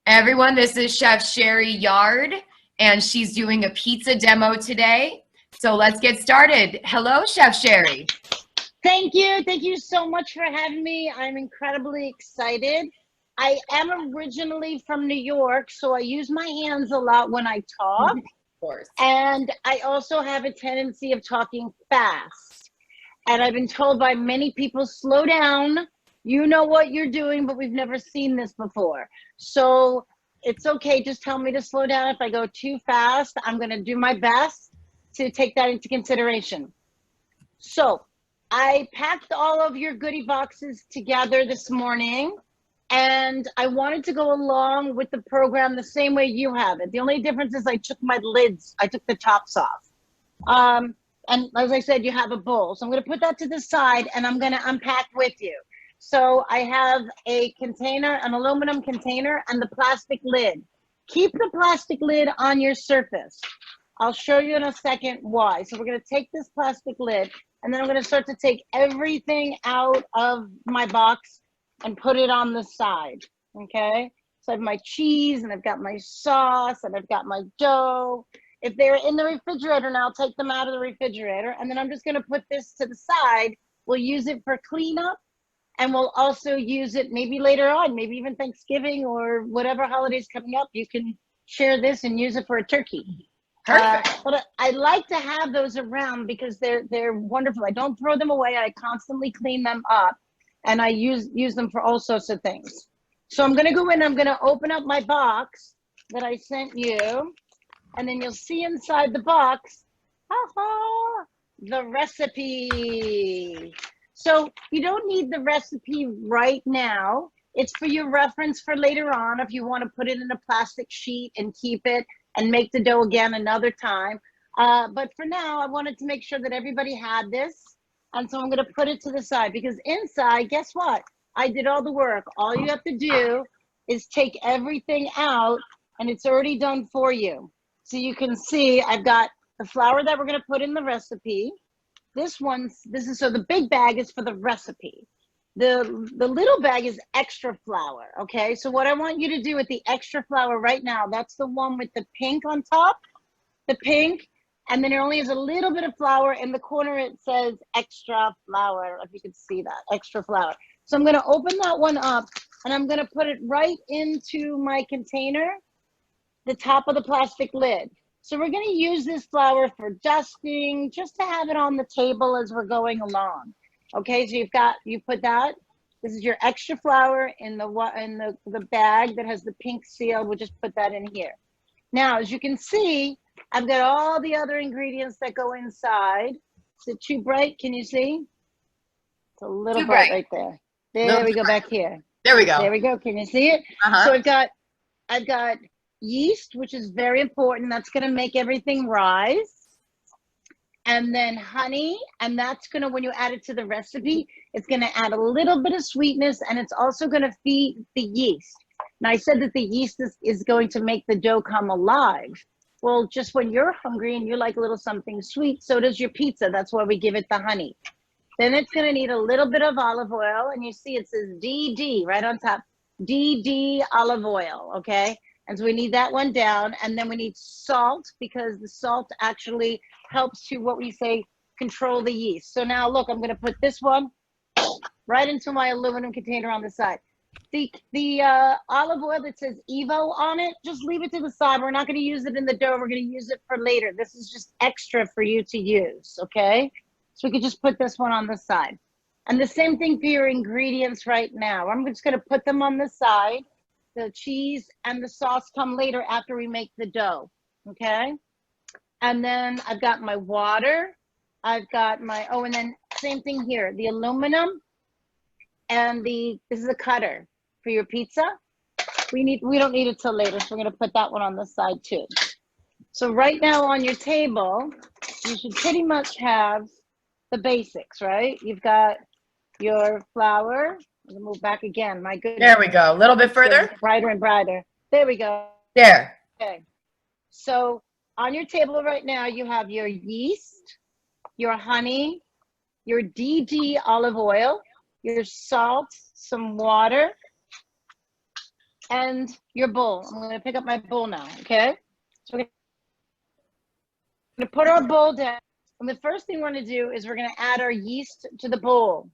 Everyone, this is Chef Sherry Yard, and she's doing a pizza demo today. So let's get started. Hello, Chef Sherry. Thank you. Thank you so much for having me. I'm incredibly excited. I am originally from New York, so I use my hands a lot when I talk. Of course. And I also have a tendency of talking fast. And I've been told by many people, slow down. You know what you're doing, but we've never seen this before. So it's okay. Just tell me to slow down. If I go too fast, I'm going to do my best to take that into consideration. So I packed all of your goodie boxes together this morning, and I wanted to go along with the program the same way you have it. The only difference is I took my lids, I took the tops off. And as I said, you have a bowl. So I'm going to put that to the side, and I'm going to unpack with you. So I have a container, an aluminum container, and the plastic lid. Keep the plastic lid on your surface. I'll show you in a second why. So we're going to take this plastic lid, and then I'm going to start to take everything out of my box and put it on the side, okay? So I have my cheese, and I've got my sauce, and I've got my dough. If they're in the refrigerator now, I'll take them out of the refrigerator, and then I'm just going to put this to the side. We'll use it for cleanup. And we'll also use it maybe later on, maybe even Thanksgiving or whatever holidays coming up. You can share this and use it for a turkey. Perfect. But I like to have those around because they're wonderful. I don't throw them away. I constantly clean them up, and I use them for all sorts of things. So I'm going to go in. I'm going to open up my box that I sent you, and then you'll see inside the box, the recipe. So you don't need the recipe right now. It's for your reference for later on if you want to put it in a plastic sheet and keep it and make the dough again another time. But for now, I wanted to make sure that everybody had this. And so I'm going to put it to the side because inside, guess what? I did all the work. All you have to do is take everything out, and it's already done for you. So you can see I've got the flour that we're going to put in the recipe. So the big bag is for the recipe. The little bag is extra flour, okay? So what I want you to do with the extra flour right now, that's the one with the pink on top, the pink, and then it only has a little bit of flour. In the corner, it says extra flour, if you can see that, extra flour. So I'm gonna open that one up, and I'm gonna put it right into my container, the top of the plastic lid. So we're going to use this flour for dusting, just to have it on the table as we're going along. Okay, so you put that. This is your extra flour in the bag that has the pink seal. We'll just put that in here. Now, as you can see, I've got all the other ingredients that go inside. Is it too bright? Can you see? It's a little Too bright bright. right there. There we go, back here. There we go. There we go. Can you see it? So I've got yeast, which is very important. That's going to make everything rise. And then honey, and that's going to, when you add it to the recipe, it's going to add a little bit of sweetness, and it's also going to feed the yeast. Now, I said that the yeast is going to make the dough come alive. Well, just when you're hungry and you like a little something sweet, so does your pizza. That's why we give it the honey. Then it's going to need a little bit of olive oil, and you see it says DD right on top. DD olive oil, okay? And so we need that one down, and then we need salt because the salt actually helps to, what we say, control the yeast. So now look, I'm gonna put this one right into my aluminum container on the side. The olive oil that says Evo on it, just leave it to the side. We're not gonna use it in the dough, we're gonna use it for later. This is just extra for you to use, okay? So we could just put this one on the side. And the same thing for your ingredients right now. I'm just gonna put them on the side. The cheese and the sauce come later after we make the dough, okay? And then I've got my water. I've got my, and then same thing here, the aluminum and this is a cutter for your pizza. We don't need it till later, so we're gonna put that one on the side too. So right now on your table, you should pretty much have the basics, right? You've got your flour. I'm gonna move back again. My goodness. There we go. A little bit further. Brighter and brighter. There we go. There. Okay. So on your table right now, you have your yeast, your honey, your DD olive oil, your salt, some water, and your bowl. I'm going to pick up my bowl now, okay? So we're going to put our bowl down. And the first thing we're going to do is we're going to add our yeast to the bowl.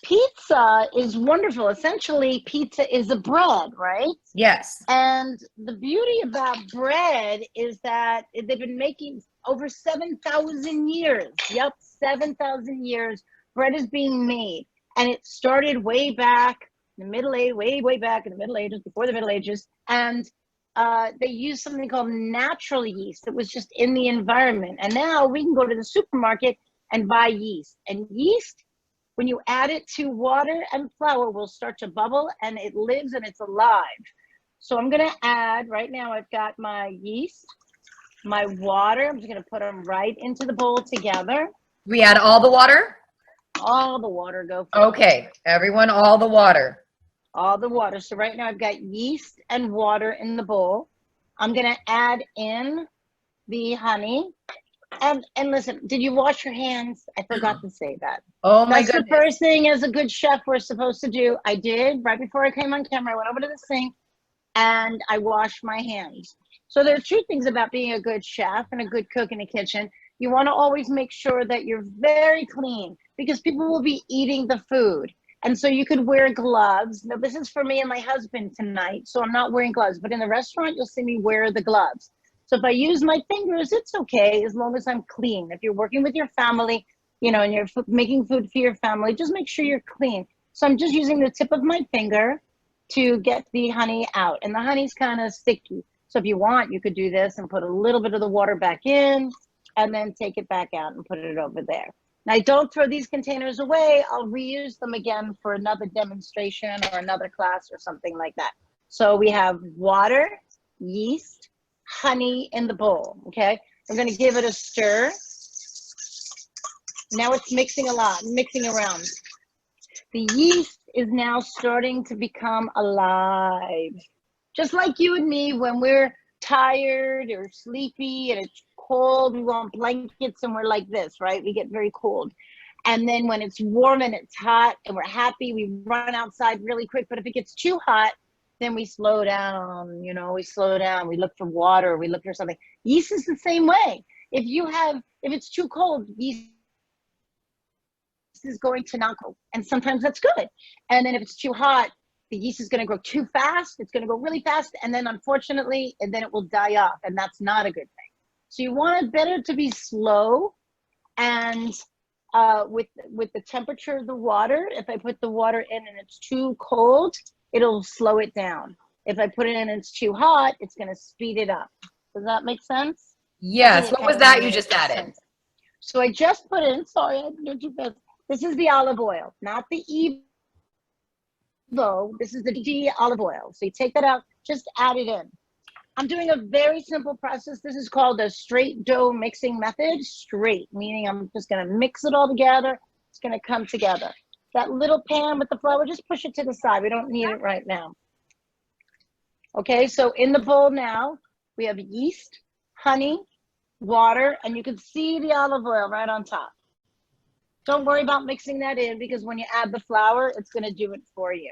Pizza is wonderful. Essentially, pizza is a bread, right? Yes. And the beauty about bread is that they've been making over 7,000 years. Yep, 7,000 years. Bread is being made. And it started way back in the Middle Ages, way back in the Middle Ages, before the Middle Ages. And they used something called natural yeast that was just in the environment. And now we can go to the supermarket and buy yeast. And yeast, when you add it to water and flour, will start to bubble, and it lives and it's alive. So I'm going to add, right now I've got my yeast, my water. I'm just going to put them right into the bowl together. We add all the water? All the water, go for it. Okay, everyone, all the water. All the water. So right now I've got yeast and water in the bowl. I'm going to add in the honey. And listen, did you wash your hands? I forgot to say that. Oh my goodness. That's the first thing as a good chef we're supposed to do. I did. Right before I came on camera, I went over to the sink and I washed my hands. So there are two things about being a good chef and a good cook in the kitchen. You want to always make sure that you're very clean because people will be eating the food. And so you could wear gloves. Now, this is for me and my husband tonight, so I'm not wearing gloves. But in the restaurant, you'll see me wear the gloves. So if I use my fingers, it's okay as long as I'm clean. If you're working with your family, you know, and you're making food for your family, just make sure you're clean. So I'm just using the tip of my finger to get the honey out. And the honey's kind of sticky. So if you want, you could do this and put a little bit of the water back in and then take it back out and put it over there. Now, don't throw these containers away. I'll reuse them again for another demonstration or another class or something like that. So we have water, yeast, honey in the bowl, okay? We're gonna give it a stir. Now it's mixing around. The yeast is now starting to become alive. Just like you and me, when we're tired or sleepy and it's cold, we want blankets and we're like this, right? We get very cold. And then when it's warm and it's hot and we're happy, we run outside really quick. But if it gets too hot, then we slow down, you know, we slow down, we look for water, we look for something. Yeast is the same way. If it's too cold, yeast is going to not go. And sometimes that's good. And then if it's too hot, the yeast is going to grow too fast. It's going to go really fast. And then unfortunately, and then it will die off. And that's not a good thing. So you want it better to be slow. And with the temperature of the water, if I put the water in and it's too cold, it'll slow it down. If I put it in and it's too hot, it's going to speed it up. Does that make sense? Yes. What was that you just added? So I just put in, sorry, I didn't do this. This is the olive oil, not the Evo. This is the D olive oil. So you take that out, just add it in. I'm doing a very simple process. This is called a straight dough mixing method. Straight, meaning I'm just going to mix it all together. It's going to come together. That little pan with the flour, just push it to the side. We don't need it right now. Okay, so in the bowl now, we have yeast, honey, water, and you can see the olive oil right on top. Don't worry about mixing that in because when you add the flour, it's going to do it for you.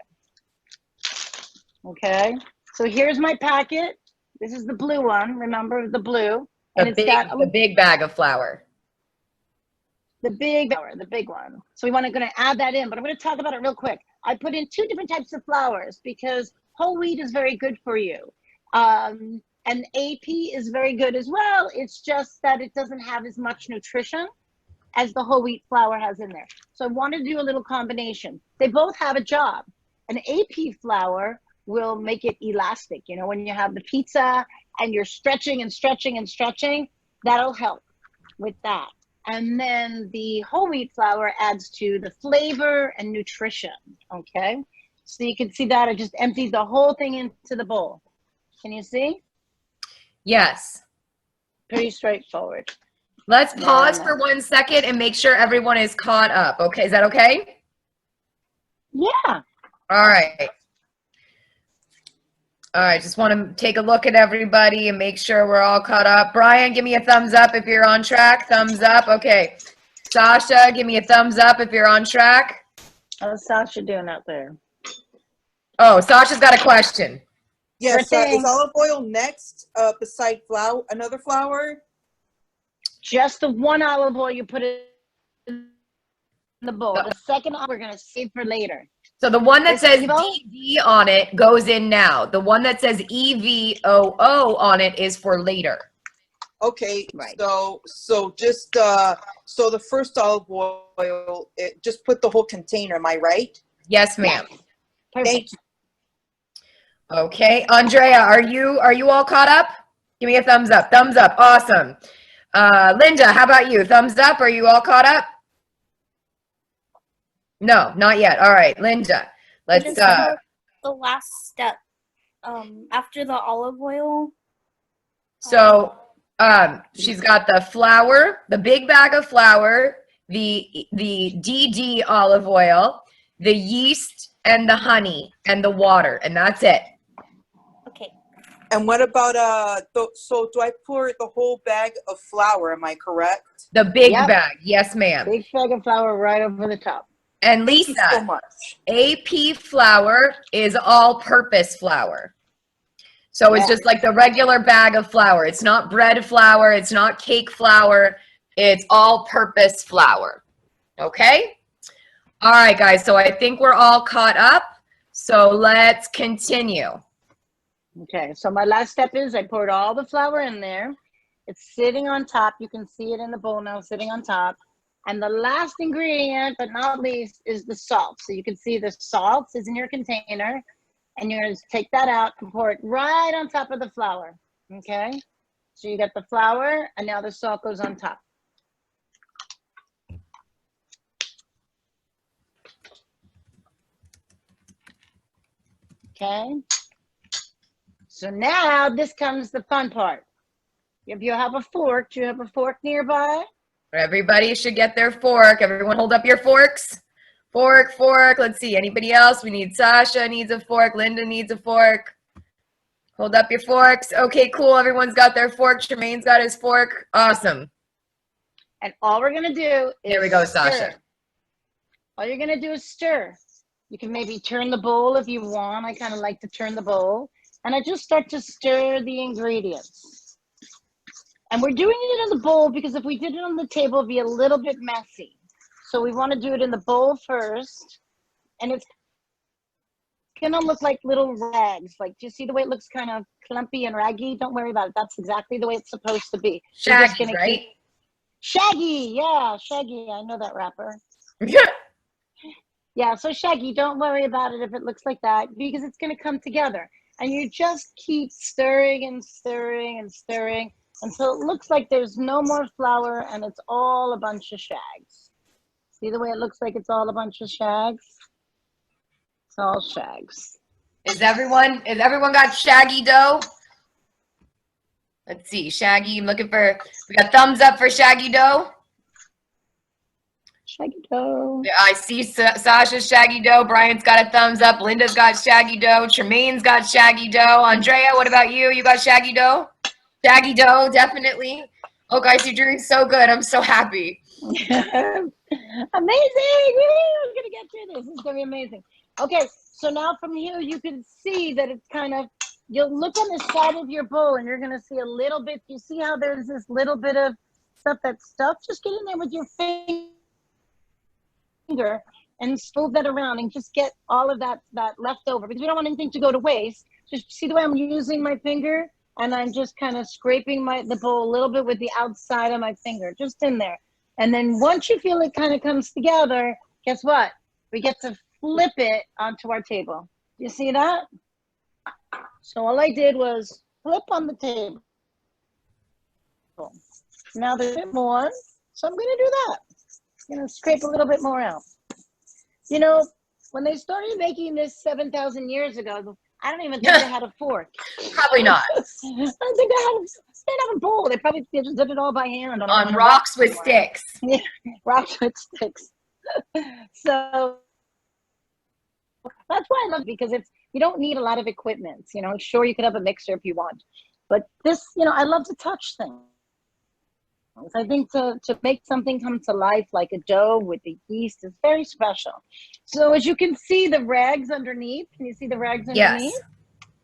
Okay, so here's my packet. This is the blue one. Remember the blue. And the big bag of flour. The big one. So we're going to add that in, but I'm going to talk about it real quick. I put in 2 different types of flours because whole wheat is very good for you. And AP is very good as well. It's just that it doesn't have as much nutrition as the whole wheat flour has in there. So I wanted to do a little combination. They both have a job. An AP flour will make it elastic. You know, when you have the pizza and you're stretching and stretching and stretching, that'll help with that. And then the whole wheat flour adds to the flavor and nutrition, okay? So you can see that I just emptied the whole thing into the bowl. Can you see? Yes. Pretty straightforward. Let's pause for 1 second and make sure everyone is caught up. Okay, is that okay? Yeah. All right. All right, just want to take a look at everybody and make sure we're all caught up. Brian, give me a thumbs up if you're on track. Thumbs up. Okay. Sasha, give me a thumbs up if you're on track. How's Sasha doing out there? Oh, Sasha's got a question. Yes, Sure is thing. olive oil next beside flour, another flour? Just the one olive oil, you put it in the bowl. The second olive we're gonna save for later. So the one that This says Evo? DD on it goes in now. The one that says EVOO on it is for later. Okay, Right. so just so the first olive oil, just put the whole container. Am I right? Yes, ma'am. Yes. Perfect. Thank you. Okay, Andrea, are you all caught up? Give me a thumbs up. Thumbs up. Awesome. Linda, how about you? Thumbs up. Are you all caught up? No, not yet. All right, Linda. Let's Just the last step after the olive oil. So she's got the flour, the big bag of flour, the DD olive oil, the yeast, and the honey, and the water, and that's it. Okay. And what about so do I pour the whole bag of flour? Am I correct? The big Yep. bag. Yes, ma'am. Big bag of flour right over the top. And Thank you so Lisa, much. AP flour is all-purpose flour. So it's Yeah. just like the regular bag of flour. It's not bread flour. It's not cake flour. It's all-purpose flour. Okay? All right, guys. So I think we're all caught up. So let's continue. Okay, so my last step is I poured all the flour in there. It's sitting on top. You can see it in the bowl now, sitting on top. And the last ingredient, but not least, is the salt. So you can see the salt is in your container. And you're going to take that out and pour it right on top of the flour. Okay? So you got the flour, and now the salt goes on top. Okay? So now this comes the fun part. If you have a fork, do you have a fork nearby? Everybody should get their fork. Everyone hold up your forks. Fork, fork. Let's see. Anybody else? We need Sasha needs a fork. Linda needs a fork. Hold up your forks. Okay, cool. Everyone's got their fork. Tremaine's got his fork. Awesome. And all we're going to do is Here we go, stir. Sasha. All you're going to do is stir. You can maybe turn the bowl if you want. I kind of like to turn the bowl. And I just start to stir the ingredients. And we're doing it in the bowl because if we did it on the table, it'd be a little bit messy. So we want to do it in the bowl first. And it's going to look like little rags. Like, do you see the way it looks kind of clumpy and raggy? Don't worry about it. That's exactly the way it's supposed to be. Shaggy, right? Shaggy, yeah, Shaggy. I know that rapper. Yeah, so Shaggy, don't worry about it if it looks like that because it's going to come together. And you just keep stirring and stirring and stirring until it looks like there's no more flour and it's all a bunch of shags. See the way it looks like it's all a bunch of shags? It's all shags. Is everyone got shaggy dough? Let's see. Shaggy, I'm looking for, we got thumbs up for shaggy dough. Shaggy dough. I see Sasha's shaggy dough. Brian's got a thumbs up. Linda's got shaggy dough. Tremaine's got shaggy dough. Andrea, what about you? You got shaggy dough? Shaggy dough, definitely. Oh, guys, you're doing so good. I'm so happy. Amazing. Woo! We're going to get through this. It's going to be amazing. Okay, so now from here, you can see that it's kind of, you'll look on the side of your bowl and you're going to see a little bit. You see how there's this little bit of stuff that's stuffed? Just get in there with your finger and smooth that around and just get all of that left over because we don't want anything to go to waste. Just see the way I'm using my finger and I'm just kind of scraping the bowl a little bit with the outside of my finger, just in there. And then once you feel it kind of comes together, guess what? We get to flip it onto our table. You see that? So all I did was flip on the table. Now there's a bit more, so I'm going to do that. I'm going to scrape a little bit more out. You know, when they started making this 7,000 years ago, I don't even think they had a fork. Probably not. I don't think they didn't have a bowl. They probably just did it all by hand. On rocks with sticks. Yeah, rocks with sticks. So that's why I love it because you don't need a lot of equipment. You know, sure, you could have a mixer if you want. But this, you know, I love to touch things. I think to make something come to life like a dough with the yeast is very special. So as you can see the rags underneath, can you see the rags underneath? Yes.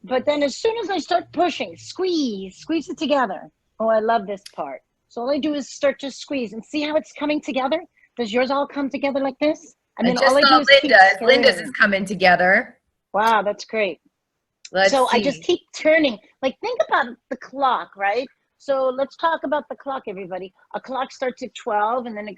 But then as soon as I start pushing, squeeze it together. Oh, I love this part. So all I do is start to squeeze and see how it's coming together. Does yours all come together like this? And I then just all I do saw is keep Linda's. Linda's turning. is coming together. Wow, that's great. Let's So see. I just keep turning. Like think about the clock, right? So let's talk about the clock, everybody. A clock starts at 12 and then it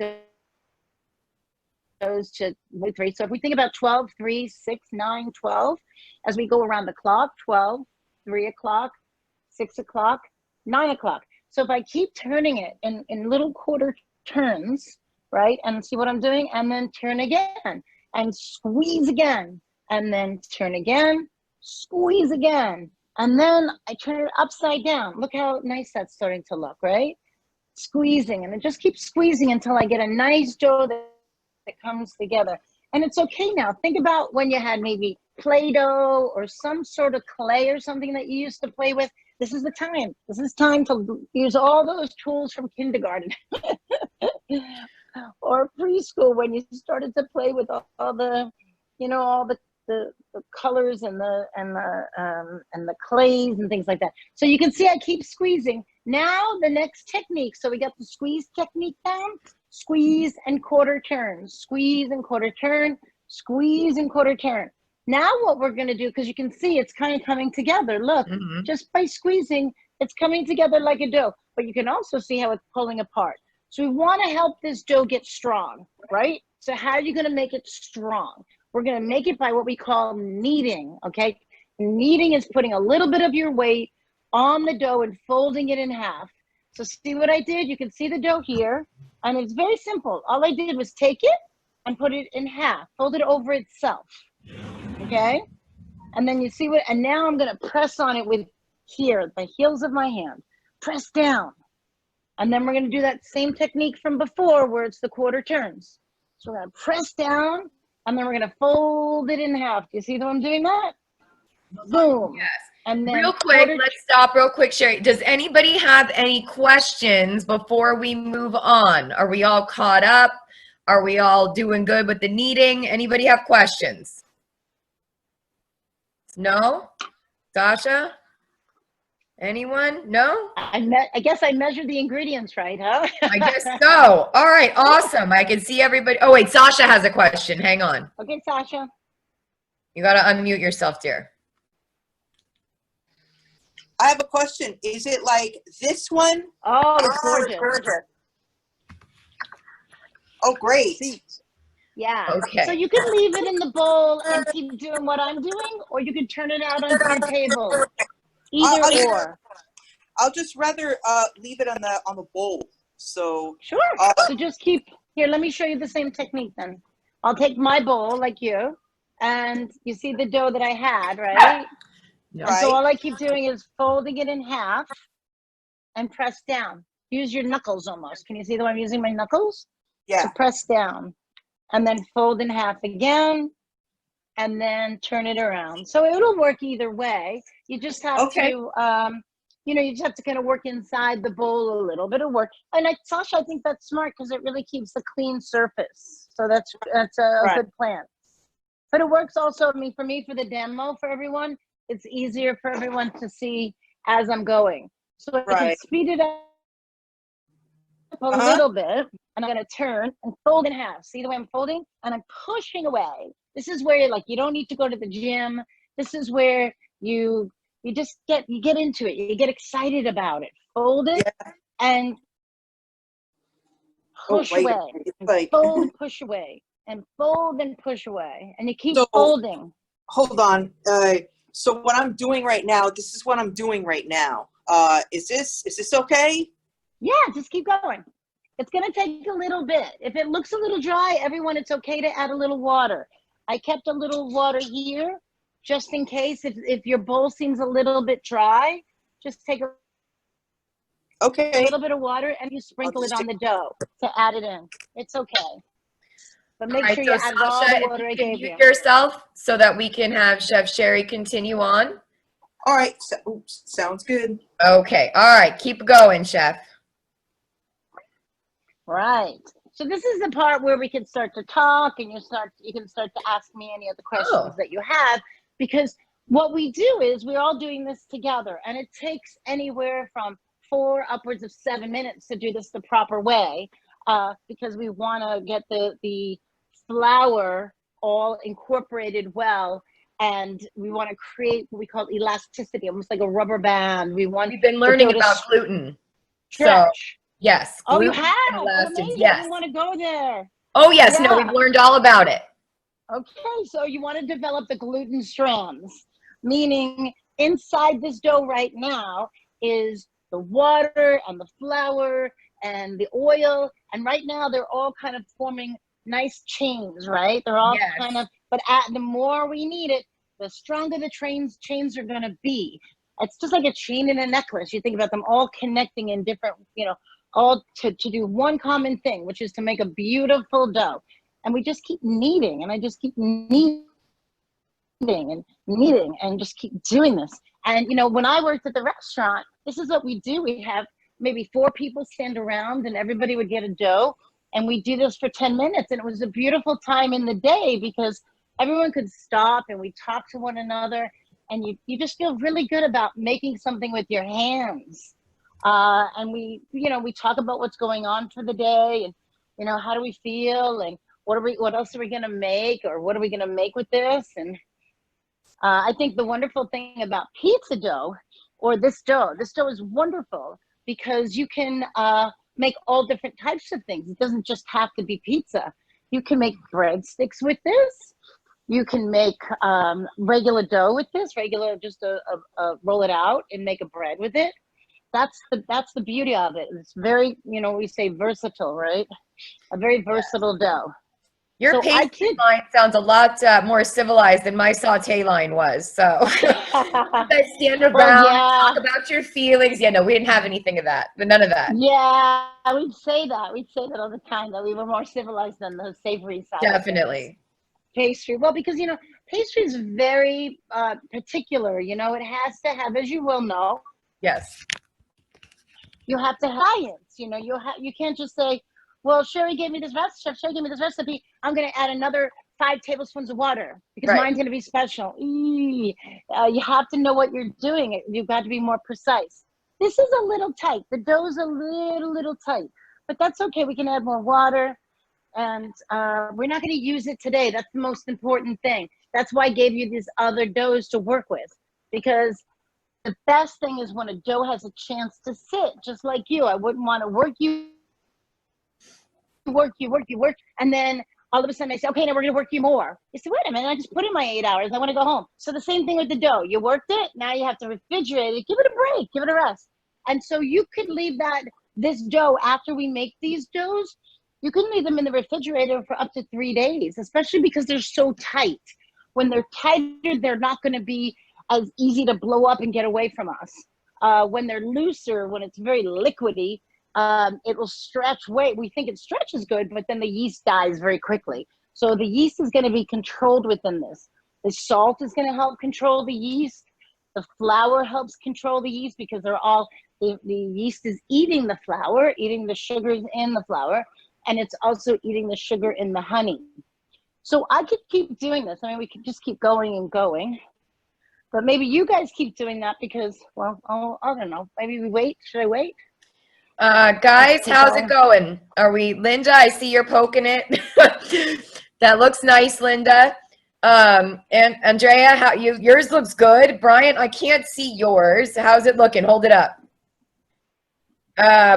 goes to 3. So if we think about 12, 3, 6, 9, 12, as we go around the clock, 12, 3 o'clock, 6 o'clock, 9 o'clock. So if I keep turning it in little quarter turns, right? And see what I'm doing? And then turn again and squeeze again and then turn again, squeeze again. And then I turn it upside down. Look how nice that's starting to look, right? Squeezing, and it just keeps squeezing until I get a nice dough that comes together. And it's okay now. Think about when you had maybe Play-Doh or some sort of clay or something that you used to play with. This is the time. This is time to use all those tools from kindergarten or preschool when you started to play with all the, you know, all the colors and the clays and things like that. So you can see I keep squeezing. Now the next technique. So we got the squeeze technique down. Squeeze and quarter turn. Squeeze and quarter turn. Squeeze and quarter turn. Now what we're going to do, because you can see it's kind of coming together. Look, just by squeezing, it's coming together like a dough. But you can also see how it's pulling apart. So we want to help this dough get strong, right? So how are you going to make it strong? We're going to make it by what we call kneading, okay? Kneading is putting a little bit of your weight on the dough and folding it in half. So see what I did? You can see the dough here, and it's very simple. All I did was take it and put it in half, fold it over itself, okay? And then you see what, and now I'm going to press on it with here, the heels of my hand. Press down. And then we're going to do that same technique from before where it's the quarter turns. So we're going to press down, and then we're going to fold it in half. Do you see that I'm doing that? Boom. Yes. And then real quick, let's stop real quick, Sherry. Does anybody have any questions before we move on? Are we all caught up? Are we all doing good with the kneading? Anybody have questions? No? Sasha? Anyone? No? I guess I measured the ingredients right, huh? I guess so. All right, awesome. I can see everybody. Oh, wait, Sasha has a question. Hang on. Okay, Sasha. You got to unmute yourself, dear. I have a question. Is it like this one? Oh, it's gorgeous. Oh, great. Yeah. Okay. So you can leave it in the bowl and keep doing what I'm doing, or you can turn it out onto your table. Either or. I'll just rather leave it on the bowl. So sure. So just keep here. Let me show you the same technique then. I'll take my bowl like you, and you see the dough that I had, right? Yeah. And so all I keep doing is folding it in half and press down. Use your knuckles almost. Can you see that I'm using my knuckles? Yeah. So press down and then fold in half again and then turn it around. So it'll work either way. You just have to, you know, you just have to kind of work inside the bowl a little bit of work. And Sasha, I think that's smart because it really keeps a clean surface. So that's a good plan. But it works also, I mean, for me, for the demo, for everyone, it's easier for everyone to see as I'm going. So I can speed it up a little bit, and I'm going to turn and fold in half. See the way I'm folding? And I'm pushing away. This is where you don't need to go to the gym. This is where you just get into it. You get excited about it. Fold it and push away. Fold, push away, and fold and push away. And you keep folding. Hold on. So what I'm doing right now, this is what I'm doing right now. Is this okay? Yeah, just keep going. It's going to take a little bit. If it looks a little dry, everyone, it's okay to add a little water. I kept a little water here just in case if your bowl seems a little bit dry, just take a little bit of water and you sprinkle it on the dough to add it in. It's okay. But make sure you add all the water I gave you. Yourself so that we can have Chef Sherry continue on. All right. Sounds good. Okay. All right. Keep going, Chef. Right. So this is the part where we can start to talk, and you can start to ask me any of the questions that you have, because what we do is we're all doing this together, and it takes anywhere from 4 upwards of 7 minutes to do this the proper way, because we want to get the flour all incorporated well, and we want to create what we call elasticity, almost like a rubber band. We've been learning about gluten. Stretch. So yes. Oh, you gluten have? and Oh, elastins, amazing. yes. I want to go there. Oh yes, no, Yeah. we've learned all about it. Okay, so you want to develop the gluten strands, meaning inside this dough right now is the water and the flour and the oil, and right now they're all kind of forming nice chains, right? They're all Yes. kind of, but the more we need it, the stronger the chains are going to be. It's just like a chain in a necklace. You think about them all connecting in different, all to do one common thing, which is to make a beautiful dough. And we just keep kneading, and I just keep kneading and just keep doing this. And when I worked at the restaurant, this is what we do. We have maybe 4 people stand around, and everybody would get a dough, and we do this for 10 minutes. And it was a beautiful time in the day because everyone could stop and we talk to one another, and you just feel really good about making something with your hands. And we talk about what's going on for the day, and how do we feel, and what else are we gonna make, or what are we gonna make with this? And I think the wonderful thing about pizza dough, or this dough is wonderful because you can make all different types of things. It doesn't just have to be pizza. You can make breadsticks with this. You can make regular dough with this, just roll it out and make a bread with it. That's the beauty of it. It's very, we say versatile, right? A very versatile dough. Your pastry line sounds a lot more civilized than my saute line was. So you guys stand around, talk about your feelings. Yeah, no, we didn't have anything of that. None of that. Yeah, we'd say that. We'd say that all the time, that we were more civilized than the savory side. Definitely. Pastry. Well, because, pastry is very particular. It has to have, as you will know. Yes. You have to have science. You can't just say, well, Sherry gave me this recipe. I'm going to add another 5 tablespoons of water because mine's going to be special. You have to know what you're doing. You've got to be more precise. This is a little tight. The dough is a little tight, but that's okay. We can add more water, and we're not going to use it today. That's the most important thing. That's why I gave you these other doughs to work with, because the best thing is when a dough has a chance to sit, just like you. I wouldn't want to work, and then all of a sudden I say, okay, now we're going to work you more. You say, wait a minute, I just put in my 8 hours. I want to go home. So the same thing with the dough. You worked it. Now you have to refrigerate it. Give it a break. Give it a rest. And so you could leave this dough, after we make these doughs, you can leave them in the refrigerator for up to 3 days, especially because they're so tight. When they're tighter, they're not going to be as easy to blow up and get away from us. When they're looser, when it's very liquidy, it will stretch we think it stretches good, but then the yeast dies very quickly. So the yeast is going to be controlled within this. The salt is going to help control the yeast. The flour helps control the yeast because the yeast is eating the flour, eating the sugars in the flour, and it's also eating the sugar in the honey. So I could keep doing this. I mean, we could just keep going and going. But maybe you guys keep doing that because, well, I don't know. Maybe we wait. Should I wait? Guys, how's it going? Are we, Linda? I see you're poking it. That looks nice, Linda. And Andrea, yours looks good. Brian, I can't see yours. How's it looking? Hold it up.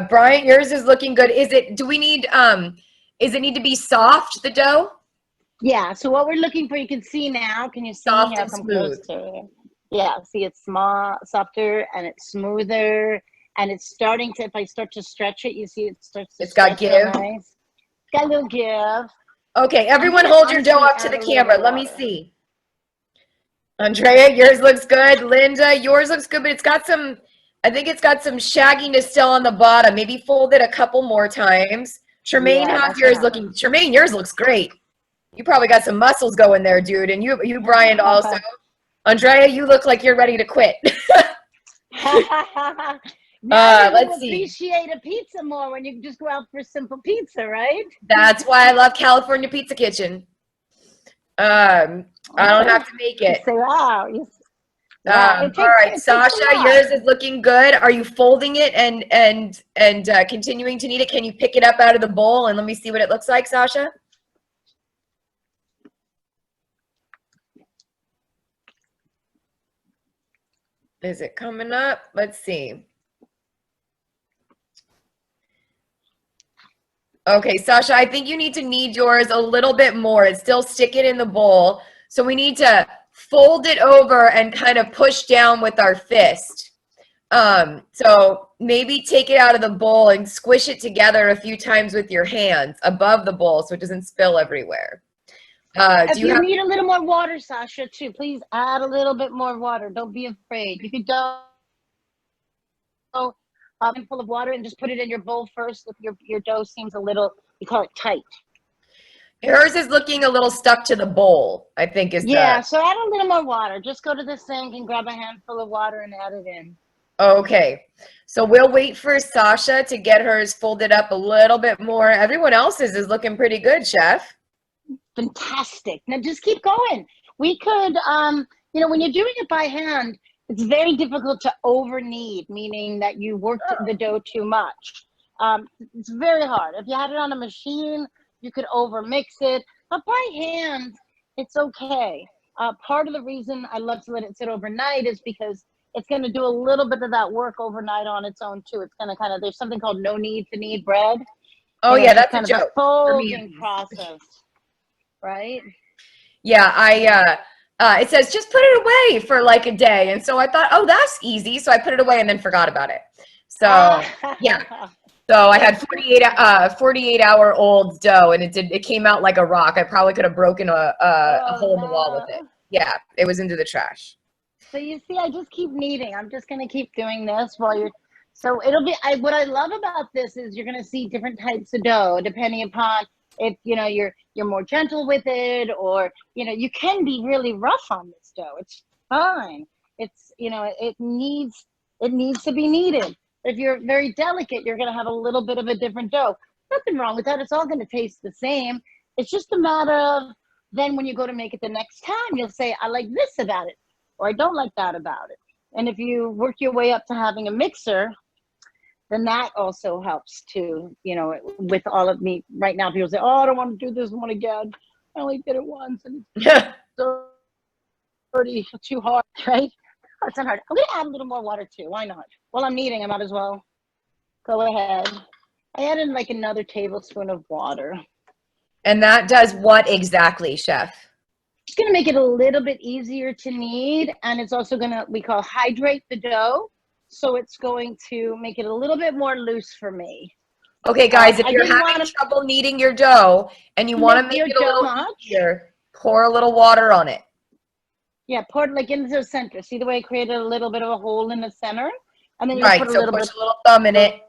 Brian, yours is looking good. Is it need to be soft, the dough? Yeah. So what we're looking for, you can see now. Can you see? Soft and smooth. Yeah. See, it's softer and it's smoother. And it's starting to, if I start to stretch it, you see it starts to It's got give. Nice. Got a little give. Okay, everyone hold your dough up to the camera. Let me see. Andrea, yours looks good. Linda, yours looks good, but I think it's got some shagginess still on the bottom. Maybe fold it a couple more times. Tremaine, how's yours looking? Tremaine, yours looks great. You probably got some muscles going there, dude. And you Brian, also. Andrea, you look like you're ready to quit. Now you're let's gonna see. appreciate a pizza more when you can just go out for simple pizza, right? That's why I love California Pizza Kitchen. I don't have to make You it. say, wow. Wow. All right, Sasha, yours is looking good. Are you folding it and continuing to knead it? Can you pick it up out of the bowl and let me see what it looks like, Sasha? Is it coming up? Let's see. Okay, Sasha, I think you need to knead yours a little bit more. It's still sticking in the bowl. So we need to fold it over and kind of push down with our fist. So maybe take it out of the bowl and squish it together a few times with your hands above the bowl so it doesn't spill everywhere. If you need a little more water, Sasha, too, please add a little bit more water. Don't be afraid. You could go full of water and just put it in your bowl first if your dough seems a little, we call it tight. Hers is looking a little stuck to the bowl, I think is Yeah, so add a little more water. Just go to the sink and grab a handful of water and add it in. Okay, so we'll wait for Sasha to get hers folded up a little bit more. Everyone else's is looking pretty good, Chef. Fantastic. Now just keep going. We could, you know, when you're doing it by hand, it's very difficult to over knead, meaning that you work the dough too much. It's very hard. If you had it on a machine, you could over mix it, but by hand, it's okay. Part of the reason I love to let it sit overnight is because it's going to do a little bit of that work overnight on its own too. It's going to kind of, there's something called no knead to knead bread. Oh yeah, that's kind a joke. of a folding process, right? Yeah, it says just put it away for like a day. And so I thought, oh, that's easy. So I put it away and then forgot about it. So yeah. So I had 48-hour-old dough and it came out like a rock. I probably could have broken a hole in the wall with it. Yeah, it was into the trash. So you see, I just keep kneading. I'm just going to keep doing this while you're, so it'll be, what I love about this is you're going to see different types of dough depending upon if, you know, you're more gentle with it, or, you know, you can be really rough on this dough. It's fine. It's, you know, it needs to be kneaded. If you're very delicate, you're going to have a little bit of a different dough. Nothing wrong with that. It's all going to taste the same. It's just a matter of then when you go to make it the next time, you'll say, I like this about it, or I don't like that about it. And if you work your way up to having a mixer, then that also helps too, you know, with all of me. Right now, people say, oh, I don't want to do this one again. I only did it once and it's already too hard, right? Oh, it's not hard. I'm going to add a little more water too. Why not? While I'm kneading, I might as well go ahead. I added like another tablespoon of water. And that does what exactly, Chef? It's going to make it a little bit easier to knead. And it's also going to, we call hydrate the dough. So it's going to make it a little bit more loose for me. Okay, guys, if you're having trouble kneading your dough and you want to make it a little easier, pour a little water on it. Yeah, pour it like into the center. See the way I created a little bit of a hole in the center? And then you put a little bit of a little thumb in it.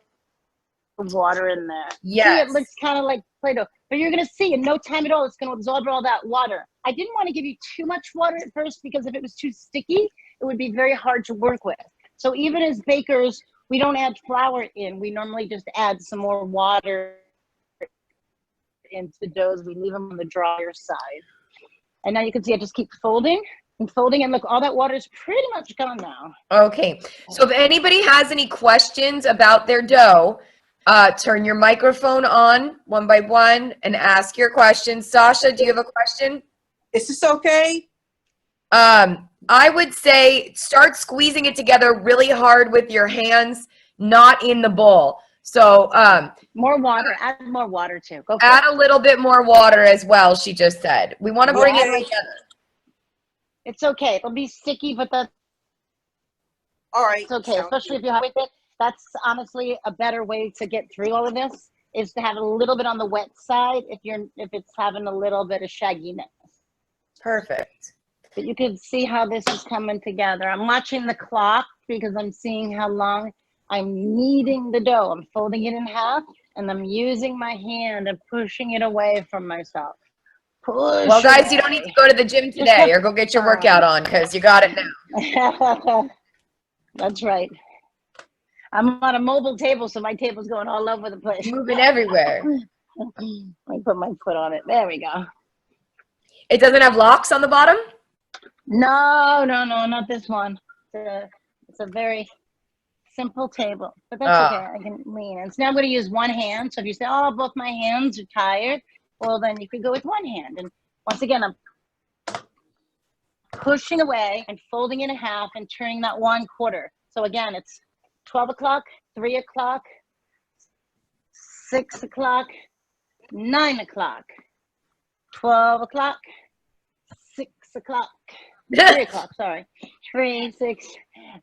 Water in there. Yes. See, it looks kind of like Play-Doh. But you're going to see in no time at all, it's going to absorb all that water. I didn't want to give you too much water at first because if it was too sticky, it would be very hard to work with. So even as bakers, we don't add flour in. We normally just add some more water into the doughs. We leave them on the drier side. And now you can see I just keep folding and folding. And look, all that water is pretty much gone now. Okay. So if anybody has any questions about their dough, turn your microphone on one by one and ask your questions. Sasha, do you have a question? Is this okay? I would say start squeezing it together really hard with your hands, not in the bowl. So more water, add more water too. Go add a little bit more water as well, she just said. We want to bring it together. It's okay. It'll be sticky, but that's all right. It's okay, especially if you have with it. That's honestly a better way to get through all of this is to have a little bit on the wet side if it's having a little bit of shagginess. Perfect. But you can see how this is coming together. I'm watching the clock because I'm seeing how long I'm kneading the dough. I'm folding it in half and I'm using my hand and pushing it away from myself. Well, guys, you don't need to go to the gym today or go get your workout on because you got it now. That's right. I'm on a mobile table, so my table's going all over the place. Moving everywhere. Let me put my foot on it. There we go. It doesn't have locks on the bottom? No, not this one. It's a very simple table, but that's okay. I can lean. And so now I'm going to use one hand. So if you say, oh, both my hands are tired, well, then you could go with one hand. And once again, I'm pushing away and folding in half and turning that 1/4. So again, it's 12 o'clock, 3 o'clock, 6 o'clock, 9 o'clock, 12 o'clock, 6 o'clock, 3 o'clock, sorry, 3, 6,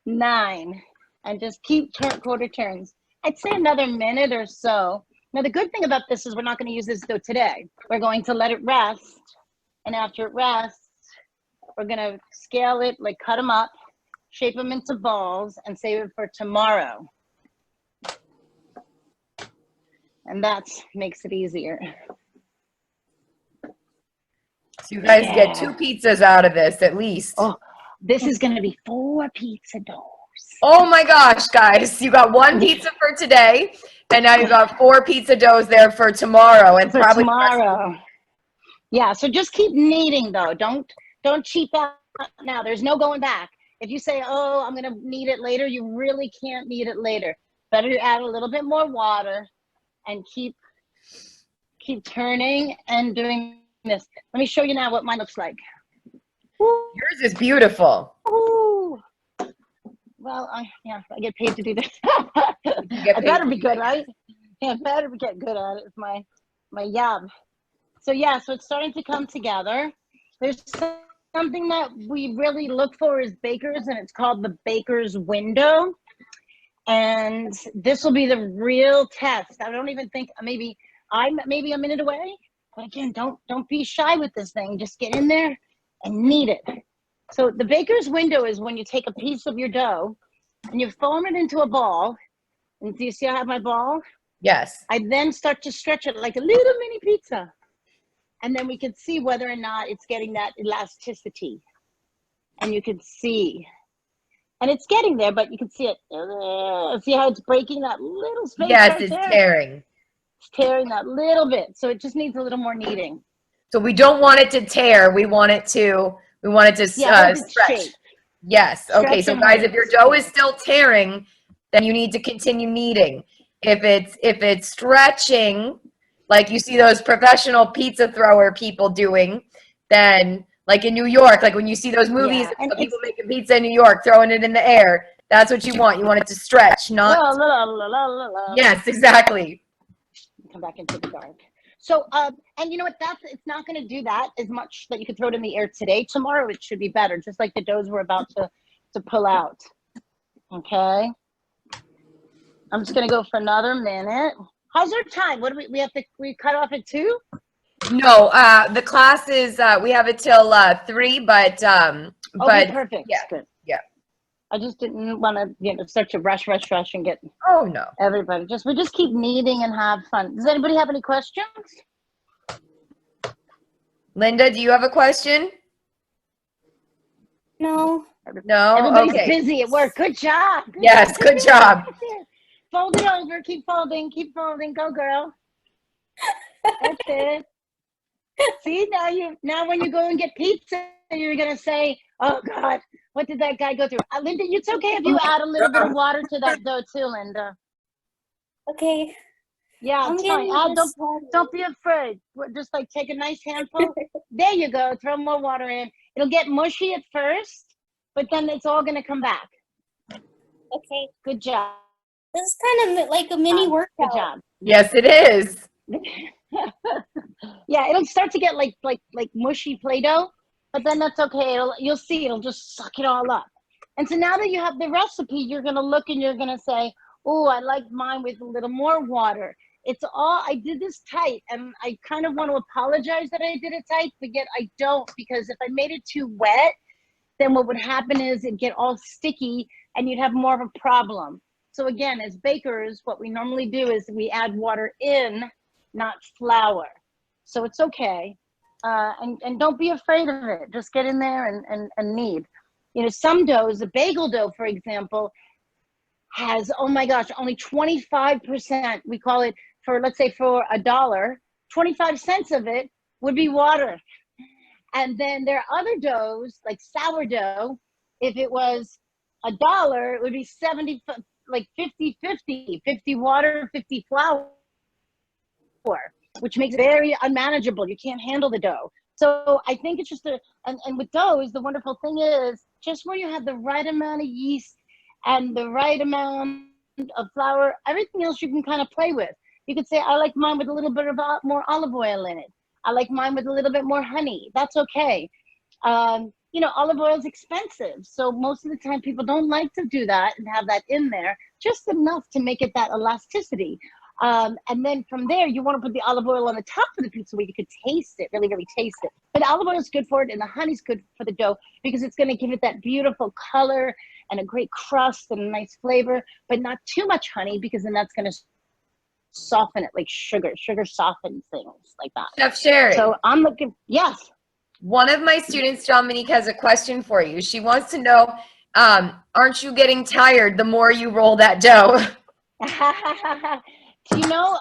9, and just keep quarter turns. I'd say another minute or so. Now, the good thing about this is we're not going to use this dough today. We're going to let it rest, and after it rests, we're going to scale it, like cut them up, shape them into balls, and save it for tomorrow. And that makes it easier. So you guys get 2 pizzas out of this at least. Oh, this is going to be 4 pizza doughs. Oh my gosh, guys. You got 1 pizza for today, and now you got 4 pizza doughs there for tomorrow. And For probably tomorrow. Yeah, so just keep kneading, though. Don't cheap out now. There's no going back. If you say, oh, I'm going to knead it later, you really can't knead it later. Better to add a little bit more water and keep turning and doing this. Let me show you now what mine looks like. Woo. yours is beautiful. Ooh. Well, I get paid to do this. I better be good, right? Yeah, I better get good at it. It's my job. So yeah, so it's starting to come together. There's something that we really look for as bakers, and it's called the baker's window. And this will be the real test. I don't even think maybe I'm a minute away. But again, don't be shy with this thing. Just get in there and knead it. So the baker's window is when you take a piece of your dough and you form it into a ball. And do you see I have my ball? Yes. I then start to stretch it like a little mini pizza. And then we can see whether or not it's getting that elasticity. And you can see. And it's getting there, but you can see it. See how it's breaking that little space? Yes, right it's there? tearing. It's tearing that little bit. So it just needs a little more kneading. So we don't want it to tear. We want it to Yeah, stretch. straight. Yes. Okay. Stretch So and guys, hold. if your dough is still tearing, then you need to continue kneading. If it's stretching, like you see those professional pizza thrower people doing, then like in New York, like when you see those movies Yeah, of people making pizza in New York, throwing it in the air, that's what you want. You want it to stretch, not. Yes, exactly. Come back into the dark. So, and you know what? It's not going to do that as much that you could throw it in the air today. Tomorrow it should be better, just like the doughs we're about to pull out. Okay. I'm just going to go for another minute. How's our time? What do we cut off at 2? No, the class is we have it till 3, but Okay, perfect. Yeah, good. yeah. I just didn't want to start to rush and get Oh no. everybody. We just keep kneading and have fun. Does anybody have any questions? Linda, do you have a question? No. No. Everybody's Okay. busy at work. Good job. Yes, good job. Fold it over. Keep folding. Go, girl. That's it. See, now when you go and get pizza, you're gonna say, "Oh God, what did that guy go through?" Linda, it's okay if you add a little bit of water to that dough too, Linda. Okay. Yeah, I'm it's fine. getting this water. Don't be afraid. Just like take a nice handful. There you go. Throw more water in. It'll get mushy at first, but then it's all gonna come back. Okay. Good job. This is kind of like a mini workout. Good job. Yes, it is. Yeah, it'll start to get like mushy Play-Doh, but then that's okay. You'll see it'll just suck it all up. And so now that you have the recipe, you're gonna look and you're gonna say, "Oh, I like mine with a little more water." I did this tight, and I kind of want to apologize that I did it tight, but yet I don't, because if I made it too wet, then what would happen is it'd get all sticky and you'd have more of a problem. So again, as bakers, what we normally do is we add water in, not flour. So it's okay. And don't be afraid of it. Just get in there and knead. Some doughs, a bagel dough, for example, has, oh my gosh, only 25%. We call it, for, let's say for $1, 25 cents of it would be water. And then there are other doughs like sourdough. If it was $1, it would be 70, like 50-50, 50 water, 50 flour, which makes it very unmanageable. You can't handle the dough. So I think it's just and with doughs, the wonderful thing is just where you have the right amount of yeast and the right amount of flour, everything else you can kind of play with. You could say, I like mine with a little bit of more olive oil in it. I like mine with a little bit more honey. That's okay. You know, olive oil is expensive. So most of the time people don't like to do that and have that in there, just enough to make it that elasticity. And then from there, you want to put the olive oil on the top of the pizza where you could taste it, really, really taste it. But the olive oil is good for it, and the honey's good for the dough because it's going to give it that beautiful color and a great crust and a nice flavor, but not too much honey because then that's going to soften it like sugar. Sugar softens things like that. Chef Sherry. So I'm looking, yes. One of my students, Dominique, has a question for you. She wants to know, aren't you getting tired the more you roll that dough? You know,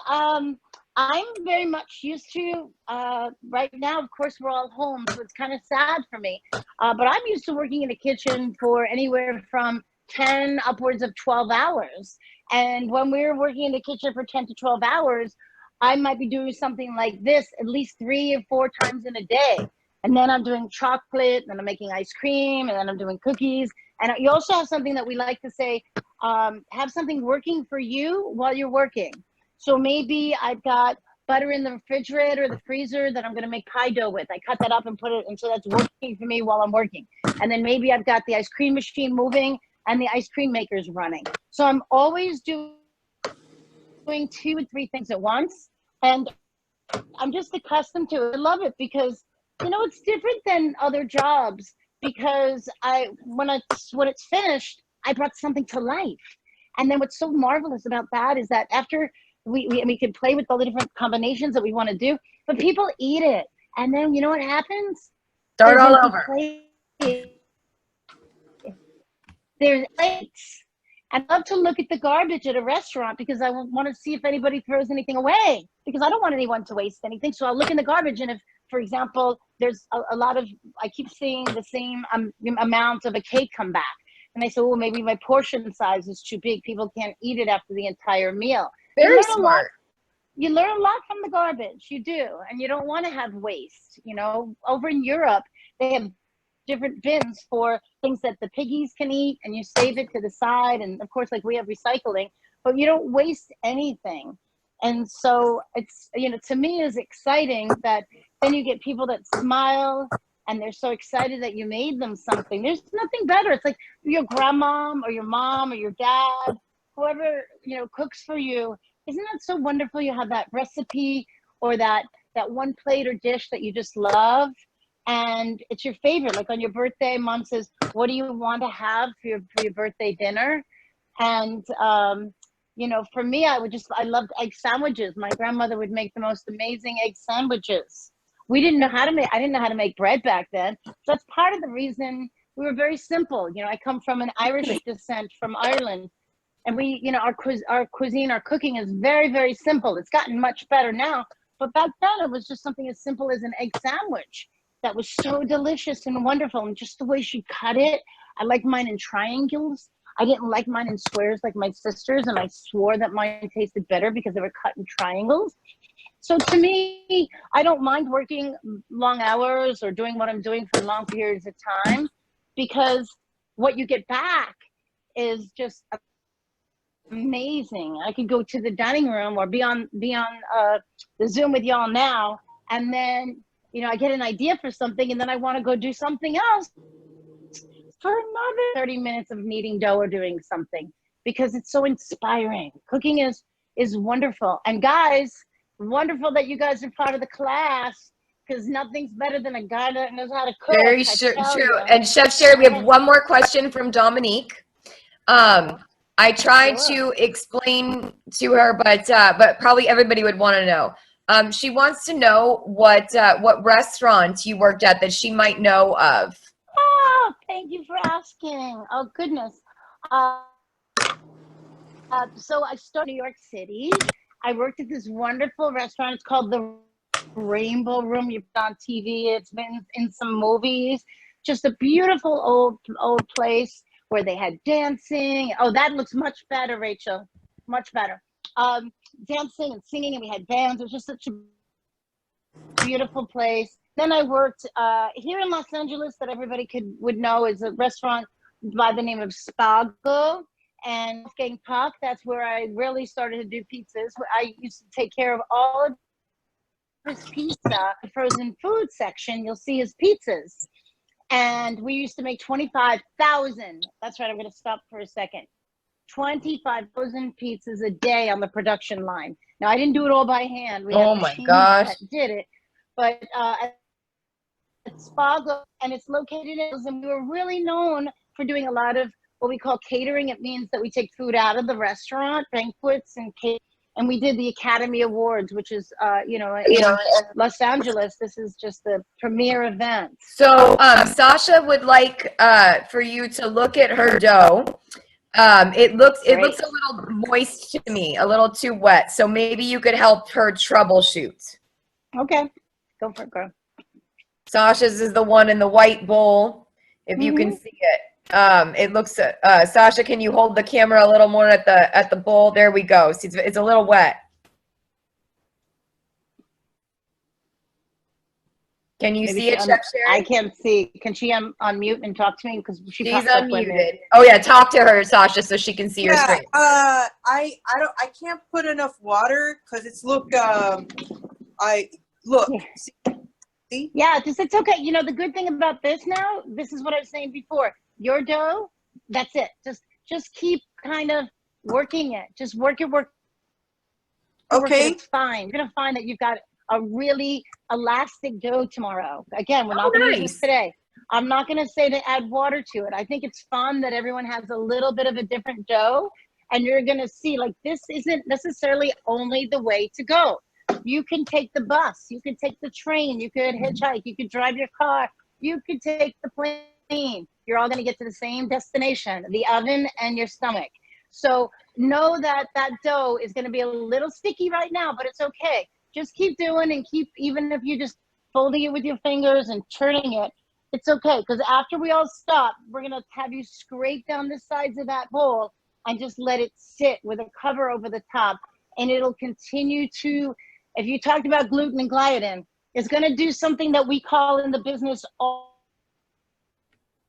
I'm very much used to, right now, of course, we're all home, so it's kind of sad for me. But I'm used to working in a kitchen for anywhere from 10 upwards of 12 hours. And when we're working in the kitchen for 10 to 12 hours, I might be doing something like this at least 3 or 4 times in a day. And then I'm doing chocolate, and I'm making ice cream, and then I'm doing cookies. And you also have something that we like to say, have something working for you while you're working. So maybe I've got butter in the refrigerator or the freezer that I'm going to make pie dough with. I cut that up and put it, and so that's working for me while I'm working. And then maybe I've got the ice cream machine moving and the ice cream maker's running. So I'm always doing 2 or 3 things at once. And I'm just accustomed to it. I love it because, you know, it's different than other jobs because when it's finished, I brought something to life. And then what's so marvelous about that is that after we can play with all the different combinations that we want to do, but people eat it. And then you know what happens? Start all over. There's plates. I love to look at the garbage at a restaurant because I want to see if anybody throws anything away because I don't want anyone to waste anything. So I'll look in the garbage, and if, for example, there's a lot of, I keep seeing the same amount of a cake come back. And I say, oh, maybe my portion size is too big. People can't eat it after the entire meal. Very smart. You learn a lot from the garbage. You do. And you don't want to have waste. You know, over in Europe, they have different bins for things that the piggies can eat, and you save it to the side. And of course, like we have recycling, but you don't waste anything. And so it's, you know, to me is exciting that then you get people that smile and they're so excited that you made them something. There's nothing better. It's like your grandmom or your mom or your dad, whoever, you know, cooks for you. Isn't that so wonderful? You have that recipe or that one plate or dish that you just love, and it's your favorite. Like on your birthday, mom says, what do you want to have for your birthday dinner? And, you know, for me, I loved egg sandwiches. My grandmother would make the most amazing egg sandwiches. I didn't know how to make bread back then. So that's part of the reason we were very simple. You know, I come from an Irish descent from Ireland, and we, you know, our cuisine, our cooking is very, very simple. It's gotten much better now, but back then it was just something as simple as an egg sandwich that was so delicious and wonderful. And just the way she cut it, I like mine in triangles. I didn't like mine in squares like my sisters, and I swore that mine tasted better because they were cut in triangles. So to me, I don't mind working long hours or doing what I'm doing for long periods of time, because what you get back is just amazing. I could go to the dining room or be on the Zoom with y'all now, and then, you know, I get an idea for something, and then I want to go do something else for another 30 minutes of kneading dough or doing something, because it's so inspiring. Cooking is wonderful. And guys, wonderful that you guys are part of the class, because nothing's better than a guy that knows how to cook. Very true. And Chef Sherry, we have one more question from Dominique. I tried to explain to her, but probably everybody would want to know. She wants to know what restaurant you worked at that she might know of. Oh, thank you for asking. Oh, goodness. So I started in New York City. I worked at this wonderful restaurant. It's called the Rainbow Room. You've been on TV. It's been in some movies. Just a beautiful old place where they had dancing. Oh, that looks much better, Rachel. Much better. Dancing and singing, and we had bands. It was just such a beautiful place. Then I worked here in Los Angeles that everybody would know is a restaurant by the name of Spago and Wolfgang Puck. That's where I really started to do pizzas. I used to take care of all of his pizza, frozen food section. You'll see his pizzas. And we used to make 25,000. That's right, I'm going to stop for a second. 25,000 pizzas a day on the production line. Now, I didn't do it all by hand. We had machines that did it. But at Spago, and it's located in, and we were really known for doing a lot of what we call catering. It means that we take food out of the restaurant, banquets, and and we did the Academy Awards, which is, in Los Angeles. This is just the premier event. So Sacha would like for you to look at her dough. It looks a little moist to me, a little too wet. So maybe you could help her troubleshoot. Okay, go for it, girl. Sasha's is the one in the white bowl, if you can see it. It looks, Sacha, can you hold the camera a little more at the bowl? There we go. See, it's a little wet. Can you see it, Chef Sharon? I can't see. Can she unmute and talk to me? Because she's unmuted. Oh yeah, talk to her, Sacha, so she can see your screen. I can't put enough water because it's look. See? Yeah, it's okay. You know, the good thing about this now, this is what I was saying before. Your dough, that's it. Just keep kind of working it. Just work it. Okay. It's fine. You're gonna find that you've got a really elastic dough tomorrow. Again, we're not gonna use this today. I'm not gonna say to add water to it. I think it's fun that everyone has a little bit of a different dough, and you're gonna see like this isn't necessarily only the way to go. You can take the bus, you could take the train, you could hitchhike, you could drive your car, you could take the plane. You're all going to get to the same destination, the oven and your stomach. So know that that dough is going to be a little sticky right now, but it's okay. Just keep doing and even if you're just folding it with your fingers and turning it, it's okay. Because after we all stop, we're going to have you scrape down the sides of that bowl and just let it sit with a cover over the top. And it'll continue to, if you talked about gluten and gliadin, it's going to do something that we call in the business